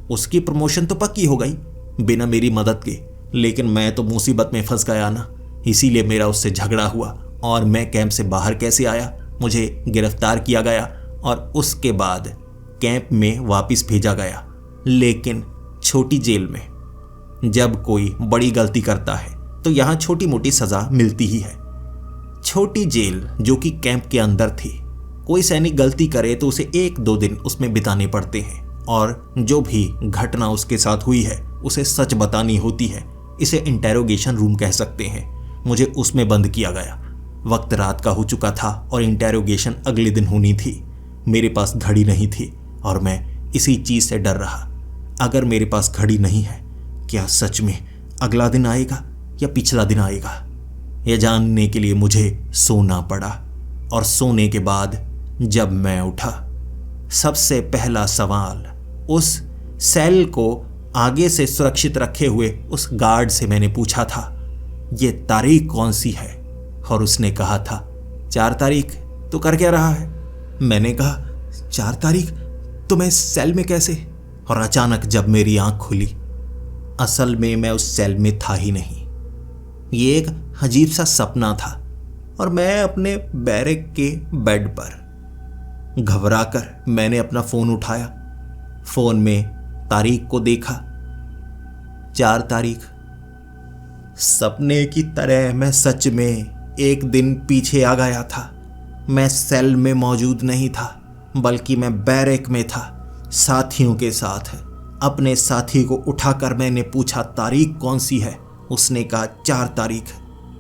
उसकी प्रमोशन तो पक्की हो गई बिना मेरी मदद के। लेकिन मैं तो मुसीबत में फंस गया ना, इसीलिए मेरा उससे झगड़ा हुआ और मैं कैंप से बाहर कैसे आया? मुझे गिरफ्तार किया गया और उसके बाद कैंप में वापस भेजा गया, लेकिन छोटी जेल में। जब कोई बड़ी गलती करता है तो यहाँ छोटी मोटी सजा मिलती ही है। छोटी जेल जो कि कैंप के अंदर थी, कोई सैनिक गलती करे तो उसे 1-2 दिन उसमें बिताने पड़ते हैं और जो भी घटना उसके साथ हुई है उसे सच बतानी होती है। इसे इंटेरोगेशन रूम कह सकते हैं। मुझे उसमें बंद किया गया। वक्त रात का हो चुका था और इंटेरोगेशन अगले दिन होनी थी। मेरे पास घड़ी नहीं थी और मैं इसी चीज़ से डर रहा। अगर मेरे पास घड़ी नहीं है, क्या सच में अगला दिन आएगा या पिछला दिन आएगा? यह जानने के लिए मुझे सोना पड़ा। और सोने के बाद जब मैं उठा, सबसे पहला सवाल उस सेल को आगे से सुरक्षित रखे हुए उस गार्ड से मैंने पूछा था, ये तारीख कौन सी है? और उसने कहा था 4 तारीख। तो कर क्या रहा है? मैंने कहा 4 तारीख? तो मैं सेल में कैसे? और अचानक जब मेरी आंख खुली, असल में मैं उस सेल में था ही नहीं। ये एक अजीब सा सपना था। और मैं अपने बैरक के बेड पर। घबराकर मैंने अपना फोन उठाया। फोन में तारीख को देखा, 4 तारीख। सपने की तरह मैं सच में एक दिन पीछे आ गया था। मैं सेल में मौजूद नहीं था, बल्कि मैं बैरक में था, साथियों के साथ। अपने साथी को उठाकर मैंने पूछा, तारीख कौन सी है? उसने कहा 4 तारीख।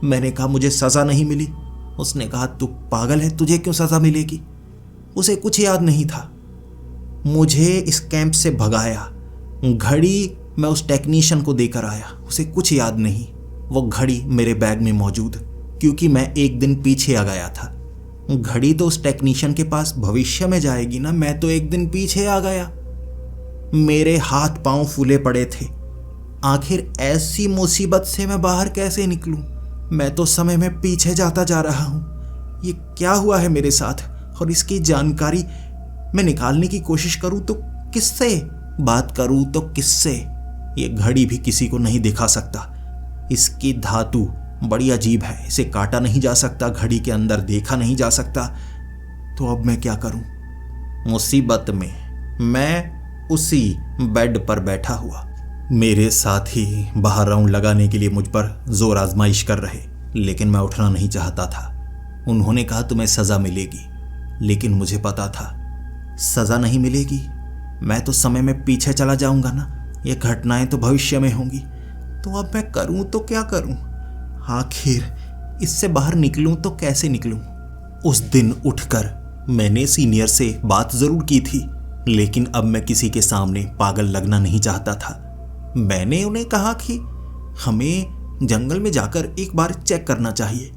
मैंने कहा मुझे सज़ा नहीं मिली। उसने कहा तू पागल है, तुझे क्यों सज़ा मिलेगी? उसे कुछ याद नहीं था। मुझे इस कैंप से भगाया। घड़ी मैं उस टेक्नीशियन को देकर आया, उसे कुछ याद नहीं। वो घड़ी मेरे बैग में मौजूद, क्योंकि मैं एक दिन पीछे आ गया था। घड़ी तो उस टेक्नीशियन के पास भविष्य में जाएगी ना, मैं तो एक दिन पीछे आ गया। मेरे हाथ पांव फूले पड़े थे। आखिर ऐसी मुसीबत से मैं बाहर कैसे निकलूं? मैं तो समय में पीछे जाता जा रहा हूं। ये क्या हुआ है मेरे साथ? और इसकी जानकारी मैं निकालने की कोशिश करूं तो किससे बात करूं तो किससे? ये घड़ी भी किसी को नहीं दिखा सकता। इसकी धातु बड़ी अजीब है, इसे काटा नहीं जा सकता, घड़ी के अंदर देखा नहीं जा सकता। तो अब मैं क्या करूं? मुसीबत में मैं उसी बेड पर बैठा हुआ। मेरे साथी बाहर राउंड लगाने के लिए मुझ पर जोर आजमाइश कर रहे, लेकिन मैं उठना नहीं चाहता था। उन्होंने कहा तुम्हें सज़ा मिलेगी, लेकिन मुझे पता था सज़ा नहीं मिलेगी। मैं तो समय में पीछे चला जाऊंगा ना, ये घटनाएं तो भविष्य में होंगी। तो अब मैं करूं तो क्या करूं? आखिर इससे बाहर निकलूं तो कैसे निकलूं? उस दिन उठकर मैंने सीनियर से बात ज़रूर की थी, लेकिन अब मैं किसी के सामने पागल लगना नहीं चाहता था। मैंने उन्हें कहा कि हमें जंगल में जाकर एक बार चेक करना चाहिए।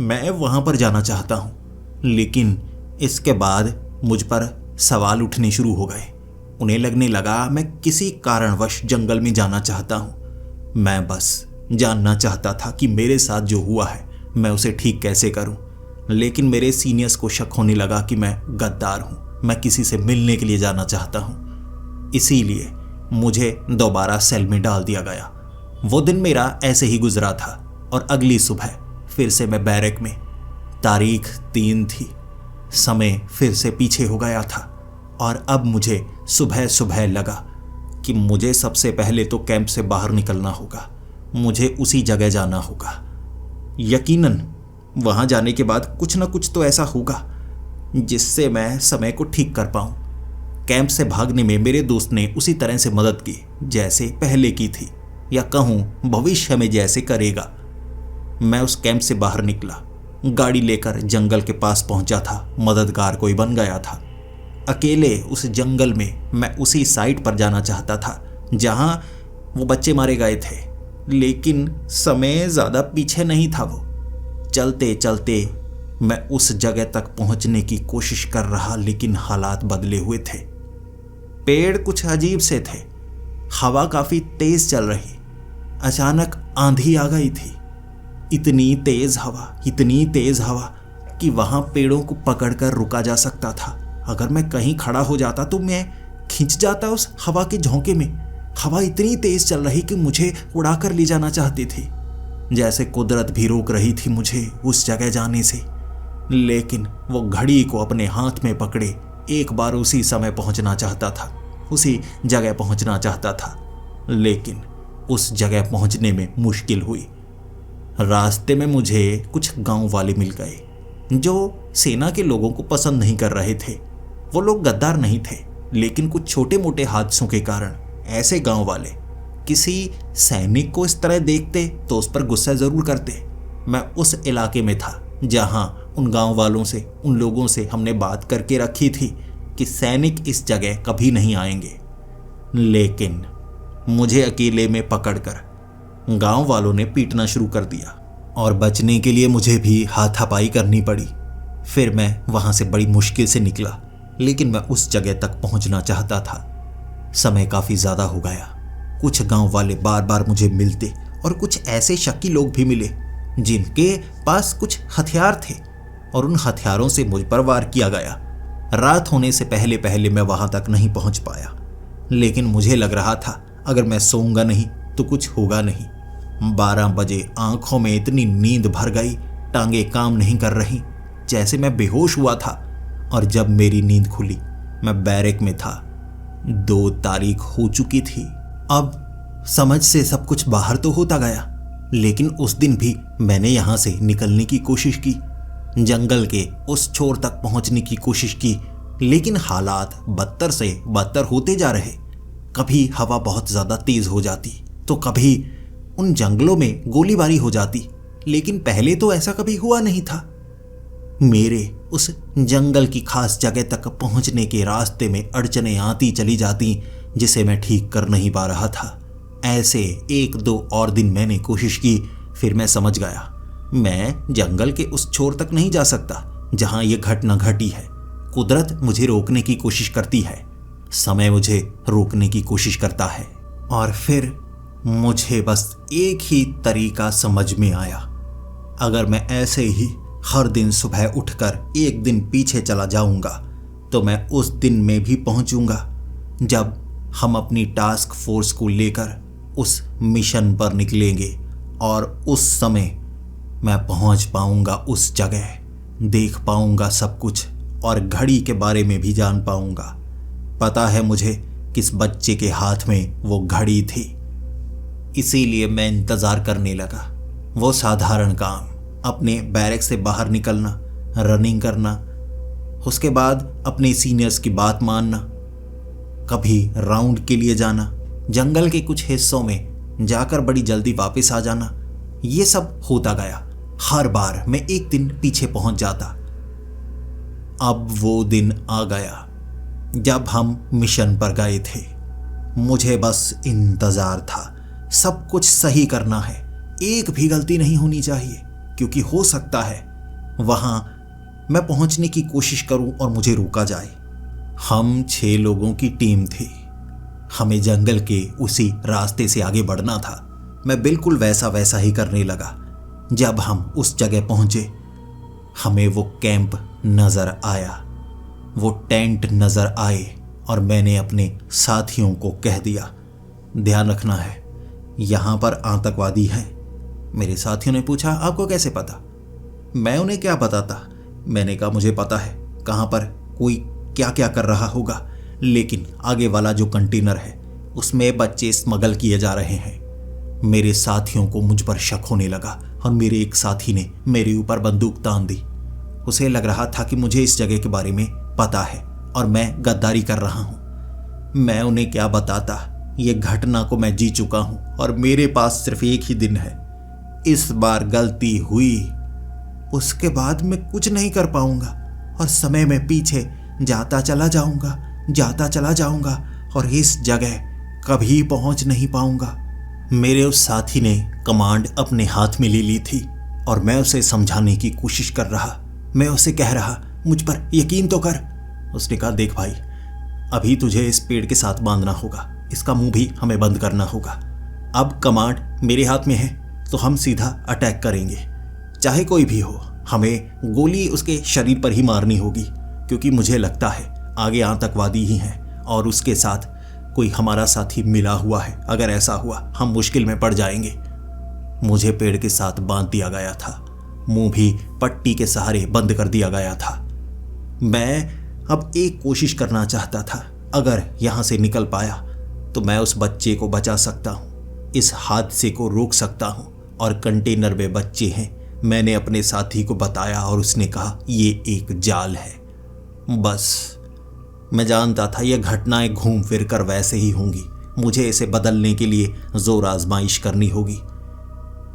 मैं वहां पर जाना चाहता हूं, लेकिन इसके बाद मुझ पर सवाल उठने शुरू हो गए। उन्हें लगने लगा मैं किसी कारणवश जंगल में जाना चाहता हूं। मैं बस जानना चाहता था कि मेरे साथ जो हुआ है मैं उसे ठीक कैसे करूं। लेकिन मेरे सीनियर्स को शक होने लगा कि मैं गद्दार हूं, मैं किसी से मिलने के लिए जाना चाहता हूं। इसीलिए मुझे दोबारा सेल में डाल दिया गया। वो दिन मेरा ऐसे ही गुजरा था और अगली सुबह फिर से मैं बैरक में। तारीख 3 थी। समय फिर से पीछे हो गया था और अब मुझे सुबह सुबह लगा कि मुझे सबसे पहले तो कैंप से बाहर निकलना होगा। मुझे उसी जगह जाना होगा। यकीनन वहां जाने के बाद कुछ ना कुछ तो ऐसा होगा जिससे मैं समय को ठीक कर पाऊं। कैंप से भागने में मेरे दोस्त ने उसी तरह से मदद की जैसे पहले की थी, या कहूं भविष्य में जैसे करेगा। मैं उस कैंप से बाहर निकला, गाड़ी लेकर जंगल के पास पहुंचा था। मददगार कोई बन गया था। अकेले उस जंगल में मैं उसी साइट पर जाना चाहता था जहां वो बच्चे मारे गए थे, लेकिन समय ज़्यादा पीछे नहीं था। वो चलते चलते मैं उस जगह तक पहुंचने की कोशिश कर रहा, लेकिन हालात बदले हुए थे। पेड़ कुछ अजीब से थे, हवा काफ़ी तेज चल रही। अचानक आंधी आ गई थी। इतनी तेज हवा कि वहां पेड़ों को पकड़कर रुका जा सकता था। अगर मैं कहीं खड़ा हो जाता तो मैं खिंच जाता उस हवा के झोंके में। हवा इतनी तेज चल रही कि मुझे उड़ाकर ले जाना चाहती थी, जैसे कुदरत भी रोक रही थी मुझे उस जगह जाने से। लेकिन वो घड़ी को अपने हाथ में पकड़े एक बार उसी समय पहुंचना चाहता था, उसी जगह पहुंचना चाहता था। लेकिन उस जगह पहुंचने में मुश्किल हुई। रास्ते में मुझे कुछ गांव वाले मिल गए जो सेना के लोगों को पसंद नहीं कर रहे थे। वो लोग गद्दार नहीं थे, लेकिन कुछ छोटे मोटे हादसों के कारण ऐसे गांव वाले किसी सैनिक को इस तरह देखते तो उस पर गुस्सा जरूर करते। मैं उस इलाके में था जहां उन गांव वालों से, उन लोगों से हमने बात करके रखी थी कि सैनिक इस जगह कभी नहीं आएंगे। लेकिन मुझे अकेले में पकड़कर गांव वालों ने पीटना शुरू कर दिया और बचने के लिए मुझे भी हाथापाई करनी पड़ी। फिर मैं वहां से बड़ी मुश्किल से निकला, लेकिन मैं उस जगह तक पहुंचना चाहता था। समय काफ़ी ज़्यादा हो गया। कुछ गांव वाले बार बार मुझे मिलते और कुछ ऐसे शक्की लोग भी मिले जिनके पास कुछ हथियार थे और उन हथियारों से मुझ पर वार किया गया। रात होने से पहले पहले मैं वहां तक नहीं पहुंच पाया, लेकिन मुझे लग रहा था अगर मैं सोऊंगा नहीं तो कुछ होगा नहीं। 12 बजे आंखों में इतनी नींद भर गई, टांगे काम नहीं कर रही, जैसे मैं बेहोश हुआ था। और जब मेरी नींद खुली, मैं बैरक में था। 2 तारीख हो चुकी थी। अब समझ से सब कुछ बाहर तो होता गया, लेकिन उस दिन भी मैंने यहां से निकलने की कोशिश की, जंगल के उस छोर तक पहुंचने की कोशिश की, लेकिन हालात बदतर से बदतर होते जा रहे। कभी हवा बहुत ज्यादा तेज हो जाती, तो कभी उन जंगलों में गोलीबारी हो जाती, लेकिन पहले तो ऐसा कभी हुआ नहीं था। मेरे उस जंगल की खास जगह तक पहुंचने के रास्ते में अड़चनें आती चली जाती, जिसे मैं ठीक कर नहीं पा रहा था। ऐसे 1-2 और दिन मैंने कोशिश की, फिर मैं समझ गया मैं जंगल के उस छोर तक नहीं जा सकता जहां यह घटना घटी है। कुदरत मुझे रोकने की कोशिश करती है, समय मुझे रोकने की कोशिश करता है। और फिर मुझे बस एक ही तरीका समझ में आया, अगर मैं ऐसे ही हर दिन सुबह उठकर एक दिन पीछे चला जाऊंगा तो मैं उस दिन में भी पहुंचूंगा जब हम अपनी टास्क फोर्स को लेकर उस मिशन पर निकलेंगे, और उस समय मैं पहुंच पाऊंगा उस जगह, देख पाऊंगा सब कुछ और घड़ी के बारे में भी जान पाऊंगा। पता है मुझे किस बच्चे के हाथ में वो घड़ी थी, इसीलिए मैं इंतजार करने लगा। वो साधारण काम, अपने बैरक से बाहर निकलना, रनिंग करना, उसके बाद अपने सीनियर्स की बात मानना, कभी राउंड के लिए जाना, जंगल के कुछ हिस्सों में जाकर बड़ी जल्दी वापस आ जाना, ये सब होता गया। हर बार मैं एक दिन पीछे पहुंच जाता। अब वो दिन आ गया जब हम मिशन पर गए थे। मुझे बस इंतजार था, सब कुछ सही करना है, एक भी गलती नहीं होनी चाहिए, क्योंकि हो सकता है वहां मैं पहुंचने की कोशिश करूं और मुझे रोका जाए। हम 6 लोगों की टीम थी, हमें जंगल के उसी रास्ते से आगे बढ़ना था। मैं बिल्कुल वैसा ही करने लगा। जब हम उस जगह पहुंचे, हमें वो कैंप नजर आया, वो टेंट नजर आए, और मैंने अपने साथियों को कह दिया, ध्यान रखना है, यहां पर आतंकवादी हैं। मेरे साथियों ने पूछा, आपको कैसे पता? मैं उन्हें क्या बताता। मैंने कहा, मुझे पता है कहां पर कोई क्या क्या कर रहा होगा, लेकिन आगे वाला जो कंटेनर है उसमें बच्चे स्मगल किए जा रहे हैं। मेरे साथियों को मुझ पर शक होने लगा, और मेरे एक साथी ने मेरे ऊपर बंदूक तान दी। उसे लग रहा था कि मुझे इस जगह के बारे में पता है और मैं गद्दारी कर रहा हूं। मैं उन्हें क्या बताता, ये घटना को मैं जी चुका हूं और मेरे पास सिर्फ एक ही दिन है। इस बार गलती हुई, उसके बाद मैं कुछ नहीं कर पाऊंगा और समय में पीछे जाता चला जाऊंगा और इस जगह कभी पहुंच नहीं पाऊंगा। मेरे उस साथी ने कमांड अपने हाथ में ले ली थी और मैं उसे समझाने की कोशिश कर रहा। मैं उसे कह रहा, मुझ पर यकीन तो कर। उसने कहा, देख भाई, अभी तुझे इस पेड़ के साथ बांधना होगा, इसका मुंह भी हमें बंद करना होगा। अब कमांड मेरे हाथ में है तो हम सीधा अटैक करेंगे, चाहे कोई भी हो। हमें गोली उसके शरीर पर ही मारनी होगी, क्योंकि मुझे लगता है आगे आतंकवादी ही हैं और उसके साथ कोई हमारा साथी मिला हुआ है। अगर ऐसा हुआ हम मुश्किल में पड़ जाएंगे। मुझे पेड़ के साथ बांध दिया गया था, मुंह भी पट्टी के सहारे बंद कर दिया गया था। मैं अब एक कोशिश करना चाहता था, अगर यहां से निकल पाया तो मैं उस बच्चे को बचा सकता हूं, इस हादसे को रोक सकता हूं। और कंटेनर में बच्चे हैं, मैंने अपने साथी को बताया और उसने कहा, ये एक जाल है। बस मैं जानता था यह घटनाएं घूम फिर कर वैसे ही होंगी, मुझे इसे बदलने के लिए जोर आजमाइश करनी होगी।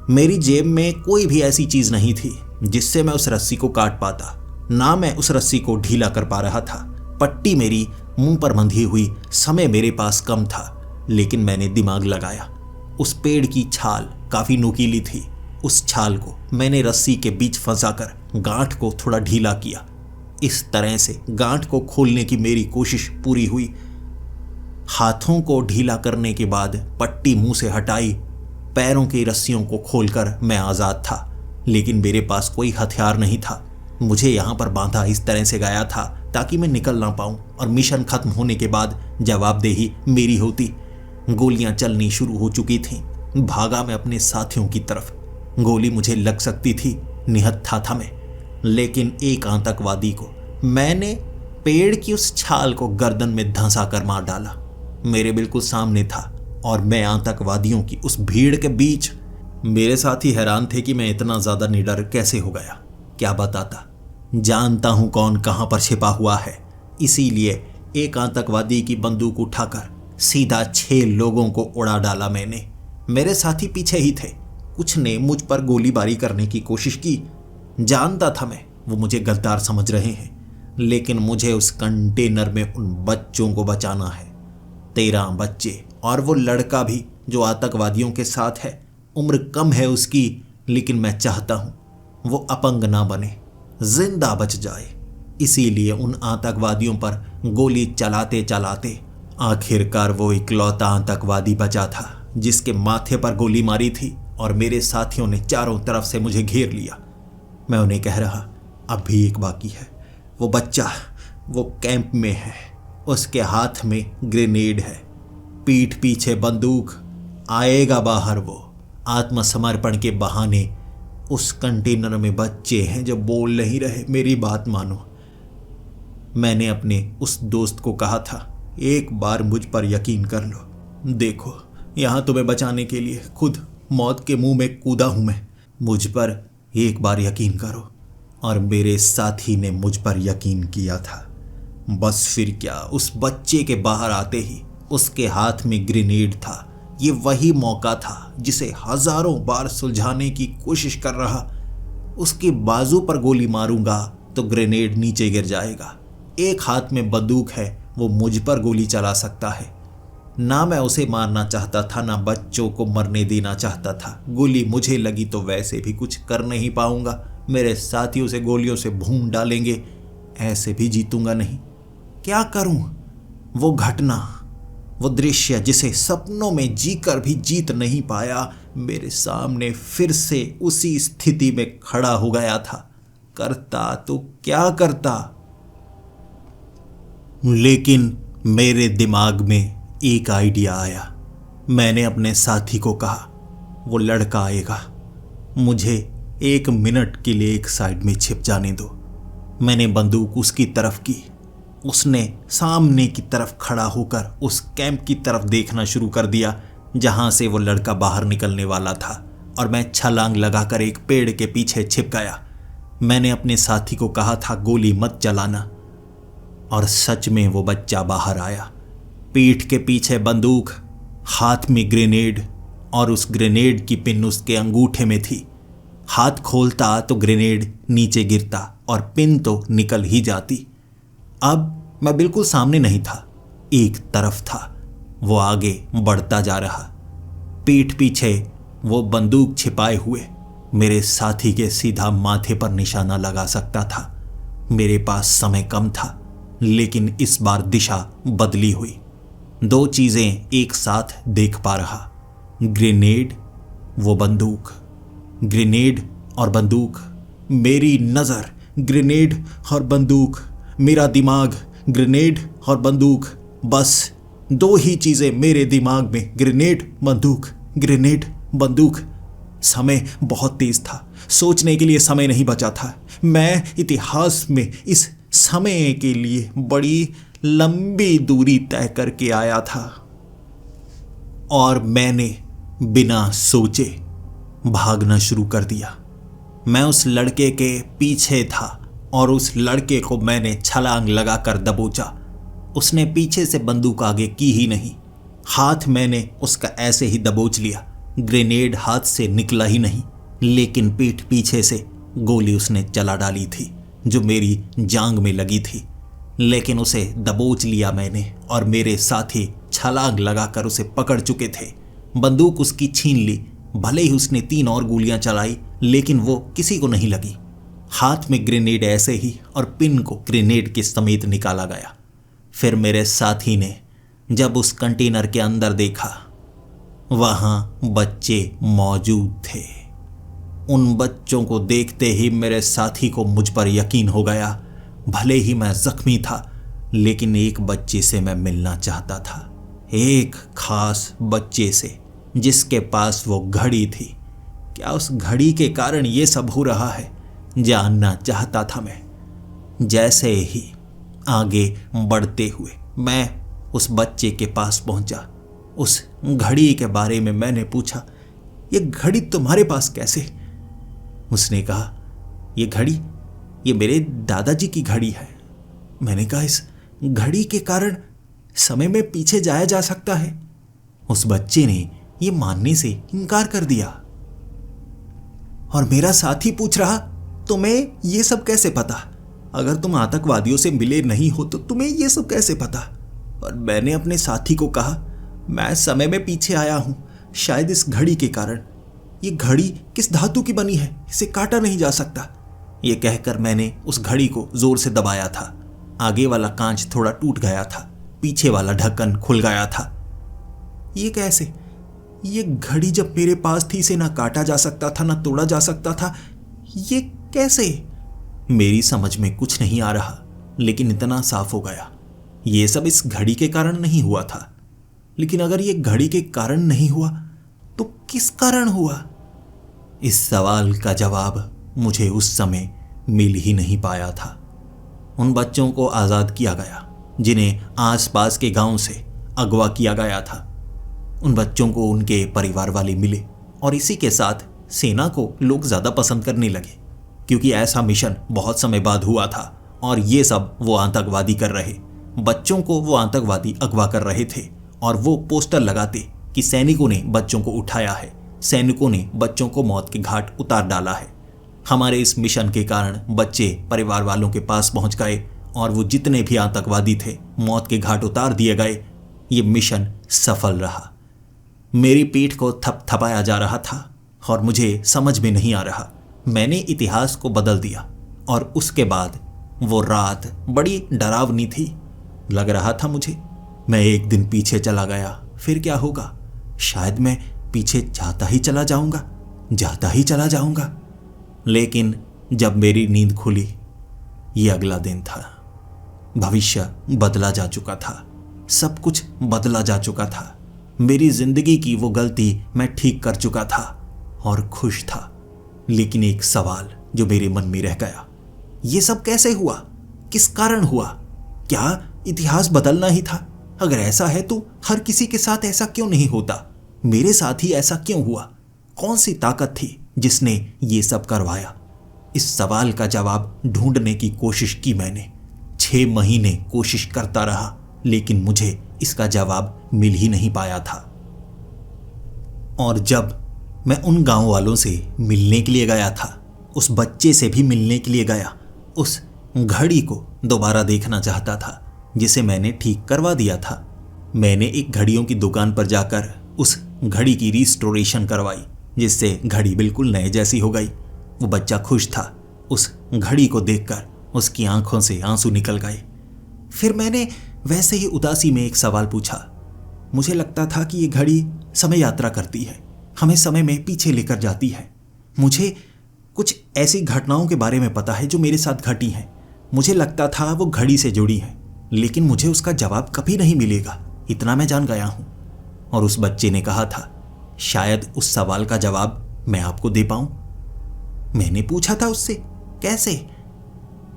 मेरी जेब में कोई भी ऐसी चीज नहीं थी जिससे मैं उस रस्सी को काट पाता, ना मैं उस रस्सी को ढीला कर पा रहा था। पट्टी मेरी मुंह पर बंधी हुई, समय मेरे पास कम था, लेकिन मैंने दिमाग लगाया। उस पेड़ की छाल काफी नुकीली थी, उस छाल को मैंने रस्सी के बीच फंसाकर गांठ को थोड़ा ढीला किया। इस तरह से गांठ को खोलने की मेरी कोशिश पूरी हुई। हाथों को ढीला करने के बाद पट्टी मुंह से हटाई, पैरों की रस्सियों को खोलकर मैं आजाद था, लेकिन मेरे पास कोई हथियार नहीं था। मुझे यहां पर बांधा इस तरह से गया था ताकि मैं निकल ना पाऊं और मिशन खत्म होने के बाद जवाबदेही मेरी होती। गोलियां चलनी शुरू हो चुकी थीं। भागा मैं अपने साथियों की तरफ। गोली मुझे लग सकती थी, निहत्था था मैं, लेकिन एक आतंकवादी को मैंने पेड़ की उस छाल को गर्दन में धंसा कर मार डाला। मेरे बिल्कुल सामने था और मैं आतंकवादियों की उस भीड़ के बीच। मेरे साथी हैरान थे कि मैं इतना ज्यादा निडर कैसे हो गया। क्या बताता, जानता हूं कौन कहां पर छिपा हुआ है, इसीलिए एक आतंकवादी की बंदूक उठाकर सीधा 6 लोगों को उड़ा डाला मैंने। मेरे साथी पीछे ही थे। कुछ ने मुझ पर गोलीबारी करने की कोशिश की। जानता था मैं वो मुझे गद्दार समझ रहे हैं, लेकिन मुझे उस कंटेनर में उन बच्चों को बचाना है। 13 बच्चे और वो लड़का भी जो आतंकवादियों के साथ है। उम्र कम है उसकी, लेकिन मैं चाहता हूं वो अपंग ना बने, जिंदा बच जाए। इसीलिए उन आतंकवादियों पर गोली चलाते चलाते आखिरकार वो इकलौता आतंकवादी बचा था जिसके माथे पर गोली मारी थी, और मेरे साथियों ने चारों तरफ से मुझे घेर लिया। मैं उन्हें कह रहा, अब भी एक बाकी है। वो बच्चा वो कैंप में है, उसके हाथ में ग्रेनेड है, पीठ पीछे बंदूक, आएगा बाहर वो। आत्मसमर्पण के बहाने उस कंटेनर में बच्चे हैं जो बोल नहीं रहे। मेरी बात मानो। मैंने अपने उस दोस्त को कहा था, एक बार मुझ पर यकीन कर लो। देखो, यहां तुम्हें बचाने के लिए खुद मौत के मुंह में कूदा हूं मैं। मुझ पर एक बार यकीन करो। और मेरे साथी ने मुझ पर यकीन किया था। बस फिर क्या, उस बच्चे के बाहर आते ही उसके हाथ में ग्रेनेड था। ये वही मौका था जिसे हजारों बार सुलझाने की कोशिश कर रहा। उसके बाजू पर गोली मारूंगा तो ग्रेनेड नीचे गिर जाएगा। एक हाथ में बंदूक है, वो मुझ पर गोली चला सकता है। ना मैं उसे मारना चाहता था, ना बच्चों को मरने देना चाहता था। गोली मुझे लगी तो वैसे भी कुछ कर नहीं पाऊंगा। मेरे साथी उसे गोलियों से भून डालेंगे, ऐसे भी जीतूंगा नहीं। क्या करूं? वो घटना, वो दृश्य जिसे सपनों में जीकर भी जीत नहीं पाया, मेरे सामने फिर से उसी स्थिति में खड़ा हो गया था। करता तो क्या करता? लेकिन मेरे दिमाग में एक आइडिया आया। मैंने अपने साथी को कहा, वो लड़का आएगा, मुझे 1 मिनट के लिए एक साइड में छिप जाने दो। मैंने बंदूक उसकी तरफ की। उसने सामने की तरफ खड़ा होकर उस कैंप की तरफ देखना शुरू कर दिया जहां से वो लड़का बाहर निकलने वाला था, और मैं छलांग लगाकर एक पेड़ के पीछे छिप गया। मैंने अपने साथी को कहा था, गोली मत चलाना। और सच में वो बच्चा बाहर आया, पीठ के पीछे बंदूक, हाथ में ग्रेनेड, और उस ग्रेनेड की पिन उसके अंगूठे में थी। हाथ खोलता तो ग्रेनेड नीचे गिरता और पिन तो निकल ही जाती। अब मैं बिल्कुल सामने नहीं था, एक तरफ था। वो आगे बढ़ता जा रहा, पीठ पीछे वो बंदूक छिपाए हुए मेरे साथी के सीधा माथे पर निशाना लगा सकता था। मेरे पास समय कम था, लेकिन इस बार दिशा बदली हुई। 2 चीजें एक साथ देख पा रहा, ग्रेनेड, वो बंदूक। ग्रेनेड और बंदूक, मेरी नजर, ग्रेनेड और बंदूक, मेरा दिमाग, ग्रेनेड और बंदूक। बस 2 ही चीजें मेरे दिमाग में, ग्रेनेड बंदूक, ग्रेनेड बंदूक। समय बहुत तेज था, सोचने के लिए समय नहीं बचा था। मैं इतिहास में इस समय के लिए बड़ी लंबी दूरी तय करके आया था, और मैंने बिना सोचे भागना शुरू कर दिया। मैं उस लड़के के पीछे था और उस लड़के को मैंने छलांग लगाकर दबोचा। उसने पीछे से बंदूक आगे की ही नहीं। हाथ मैंने उसका ऐसे ही दबोच लिया। ग्रेनेड हाथ से निकला ही नहीं, लेकिन पीठ पीछे से गोली उसने चला डाली थी जो मेरी जांग में लगी थी। लेकिन उसे दबोच लिया मैंने, और मेरे साथी छलांग लगाकर उसे पकड़ चुके थे। बंदूक उसकी छीन ली। भले ही उसने 3 और गोलियां चलाई, लेकिन वो किसी को नहीं लगी। हाथ में ग्रेनेड ऐसे ही, और पिन को ग्रेनेड के समेत निकाला गया। फिर मेरे साथी ने जब उस कंटेनर के अंदर देखा, वहां बच्चे मौजूद थे। उन बच्चों को देखते ही मेरे साथी को मुझ पर यकीन हो गया। भले ही मैं जख्मी था, लेकिन एक बच्चे से मैं मिलना चाहता था, एक खास बच्चे से जिसके पास वो घड़ी थी। क्या उस घड़ी के कारण ये सब हो रहा है? जानना चाहता था मैं। जैसे ही आगे बढ़ते हुए मैं उस बच्चे के पास पहुंचा, उस घड़ी के बारे में मैंने पूछा, ये घड़ी तुम्हारे पास कैसे? उसने कहा, ये घड़ी ये मेरे दादाजी की घड़ी है। मैंने कहा, इस घड़ी के कारण समय में पीछे जाया जा सकता है? उस बच्चे ने ये मानने से इनकार कर दिया। और मेरा साथी पूछ रहा, तुम्हें ये सब कैसे पता? अगर तुम आतंकवादियों से मिले नहीं हो तो तुम्हें ये सब कैसे पता? और मैंने अपने साथी को कहा, मैं समय में पीछे आया हूं, शायद इस घड़ी के कारण। ये घड़ी किस धातु की बनी है, इसे काटा नहीं जा सकता। ये कहकर मैंने उस घड़ी को जोर से दबाया था। आगे वाला कांच थोड़ा टूट गया था, पीछे वाला ढक्कन खुल गया था। ये कैसे? ये घड़ी जब मेरे पास थी, इसे ना काटा जा सकता था ना तोड़ा जा सकता था। ये कैसे? मेरी समझ में कुछ नहीं आ रहा, लेकिन इतना साफ हो गया, ये सब इस घड़ी के कारण नहीं हुआ था। लेकिन अगर ये घड़ी के कारण नहीं हुआ तो किस कारण हुआ? इस सवाल का जवाब मुझे उस समय मिल ही नहीं पाया था। उन बच्चों को आज़ाद किया गया जिन्हें आसपास के गांव से अगवा किया गया था। उन बच्चों को उनके परिवार वाले मिले और इसी के साथ सेना को लोग ज़्यादा पसंद करने लगे, क्योंकि ऐसा मिशन बहुत समय बाद हुआ था और ये सब वो आतंकवादी कर रहे। बच्चों को वो आतंकवादी अगवा कर रहे थे और वो पोस्टर लगाते कि सैनिकों ने बच्चों को उठाया है, सैनिकों ने बच्चों को मौत के घाट उतार डाला है। हमारे इस मिशन के कारण बच्चे परिवार वालों के पास पहुंच गए और वो जितने भी आतंकवादी थे मौत के घाट उतार दिए गए। ये मिशन सफल रहा। मेरी पीठ को थपथपाया जा रहा था और मुझे समझ में नहीं आ रहा। मैंने इतिहास को बदल दिया और उसके बाद वो रात बड़ी डरावनी थी। लग रहा था मुझे मैं एक दिन पीछे चला गया, फिर क्या होगा? शायद मैं पीछे जाता ही चला जाऊंगा। लेकिन जब मेरी नींद खुली, ये अगला दिन था। भविष्य बदला जा चुका था, सब कुछ बदला जा चुका था। मेरी जिंदगी की वो गलती मैं ठीक कर चुका था और खुश था। लेकिन एक सवाल जो मेरे मन में रह गया, ये सब कैसे हुआ? किस कारण हुआ? क्या इतिहास बदलना ही था? अगर ऐसा है तो हर किसी के साथ ऐसा क्यों नहीं होता? मेरे साथ ही ऐसा क्यों हुआ? कौन सी ताकत थी जिसने ये सब करवाया? इस सवाल का जवाब ढूंढने की कोशिश की मैंने। 6 महीने कोशिश करता रहा, लेकिन मुझे इसका जवाब मिल ही नहीं पाया था। और जब मैं उन गांव वालों से मिलने के लिए गया था, उस बच्चे से भी मिलने के लिए गया, उस घड़ी को दोबारा देखना चाहता था जिसे मैंने ठीक करवा दिया था। मैंने एक घड़ियों की दुकान पर जाकर उस घड़ी की रिस्टोरेशन करवाई, जिससे घड़ी बिल्कुल नए जैसी हो गई। वो बच्चा खुश था। उस घड़ी को देखकर उसकी आंखों से आंसू निकल गए। फिर मैंने वैसे ही उदासी में एक सवाल पूछा। मुझे लगता था कि ये घड़ी समय यात्रा करती है, हमें समय में पीछे लेकर जाती है। मुझे कुछ ऐसी घटनाओं के बारे में पता है जो मेरे साथ घटी हैं। मुझे लगता था वो घड़ी से जुड़ी है, लेकिन मुझे उसका जवाब कभी नहीं मिलेगा, इतना मैं जान गया हूं। और उस बच्चे ने कहा था, शायद उस सवाल का जवाब मैं आपको दे पाऊं। मैंने पूछा था उससे, कैसे?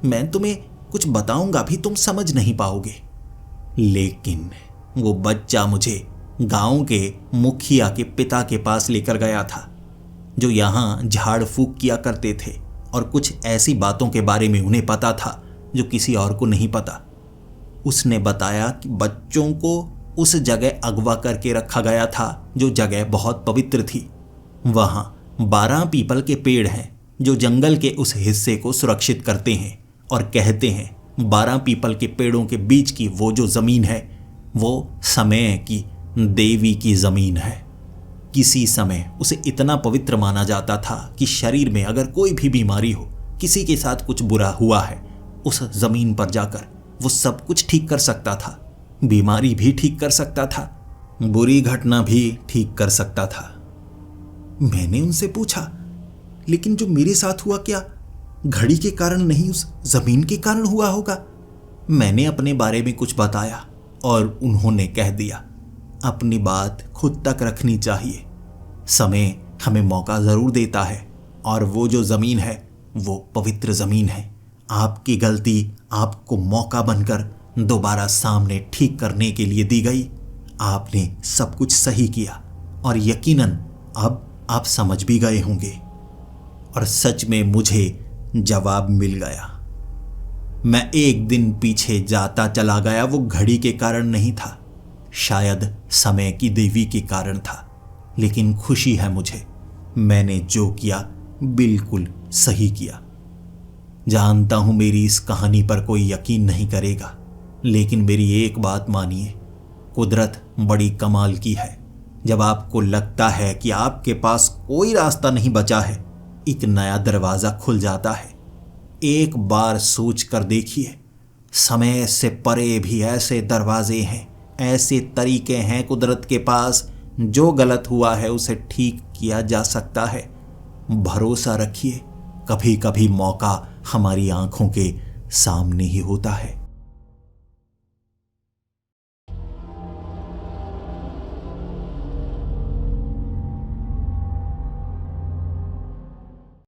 मैं तुम्हें कुछ बताऊंगा भी, तुम समझ नहीं पाओगे। लेकिन वो बच्चा मुझे गांव के मुखिया के पिता के पास लेकर गया था, जो यहां झाड़ फूक किया करते थे और कुछ ऐसी बातों के बारे में उन्हें पता था जो किसी और को नहीं पता। उसने बताया कि बच्चों को उस जगह अगवा करके रखा गया था जो जगह बहुत पवित्र थी। वहां 12 पीपल के पेड़ हैं जो जंगल के उस हिस्से को सुरक्षित करते हैं, और कहते हैं 12 पीपल के पेड़ों के बीच की वो जो जमीन है वो समय की देवी की जमीन है। किसी समय उसे इतना पवित्र माना जाता था कि शरीर में अगर कोई भी बीमारी हो, किसी के साथ कुछ बुरा हुआ है, उस जमीन पर जाकर वो सब कुछ ठीक कर सकता था। बीमारी भी ठीक कर सकता था, बुरी घटना भी ठीक कर सकता था। मैंने उनसे पूछा, लेकिन जो मेरे साथ हुआ क्या घड़ी के कारण नहीं, उस जमीन के कारण हुआ होगा? मैंने अपने बारे में कुछ बताया और उन्होंने कह दिया, अपनी बात खुद तक रखनी चाहिए। समय हमें मौका जरूर देता है, और वो जो जमीन है वो पवित्र जमीन है। आपकी गलती आपको मौका बनकर दोबारा सामने ठीक करने के लिए दी गई। आपने सब कुछ सही किया और यकीनन अब आप समझ भी गए होंगे। और सच में मुझे जवाब मिल गया। मैं एक दिन पीछे जाता चला गया। वो घड़ी के कारण नहीं था, शायद समय की देवी के कारण था। लेकिन खुशी है मुझे, मैंने जो किया बिल्कुल सही किया। जानता हूं मेरी इस कहानी पर कोई यकीन नहीं करेगा, लेकिन मेरी एक बात मानिए, कुदरत बड़ी कमाल की है। जब आपको लगता है कि आपके पास कोई रास्ता नहीं बचा है, एक नया दरवाजा खुल जाता है। एक बार सोच कर देखिए, समय से परे भी ऐसे दरवाजे हैं, ऐसे तरीके हैं कुदरत के पास। जो गलत हुआ है उसे ठीक किया जा सकता है। भरोसा रखिए, कभी कभी मौका हमारी आंखों के सामने ही होता है।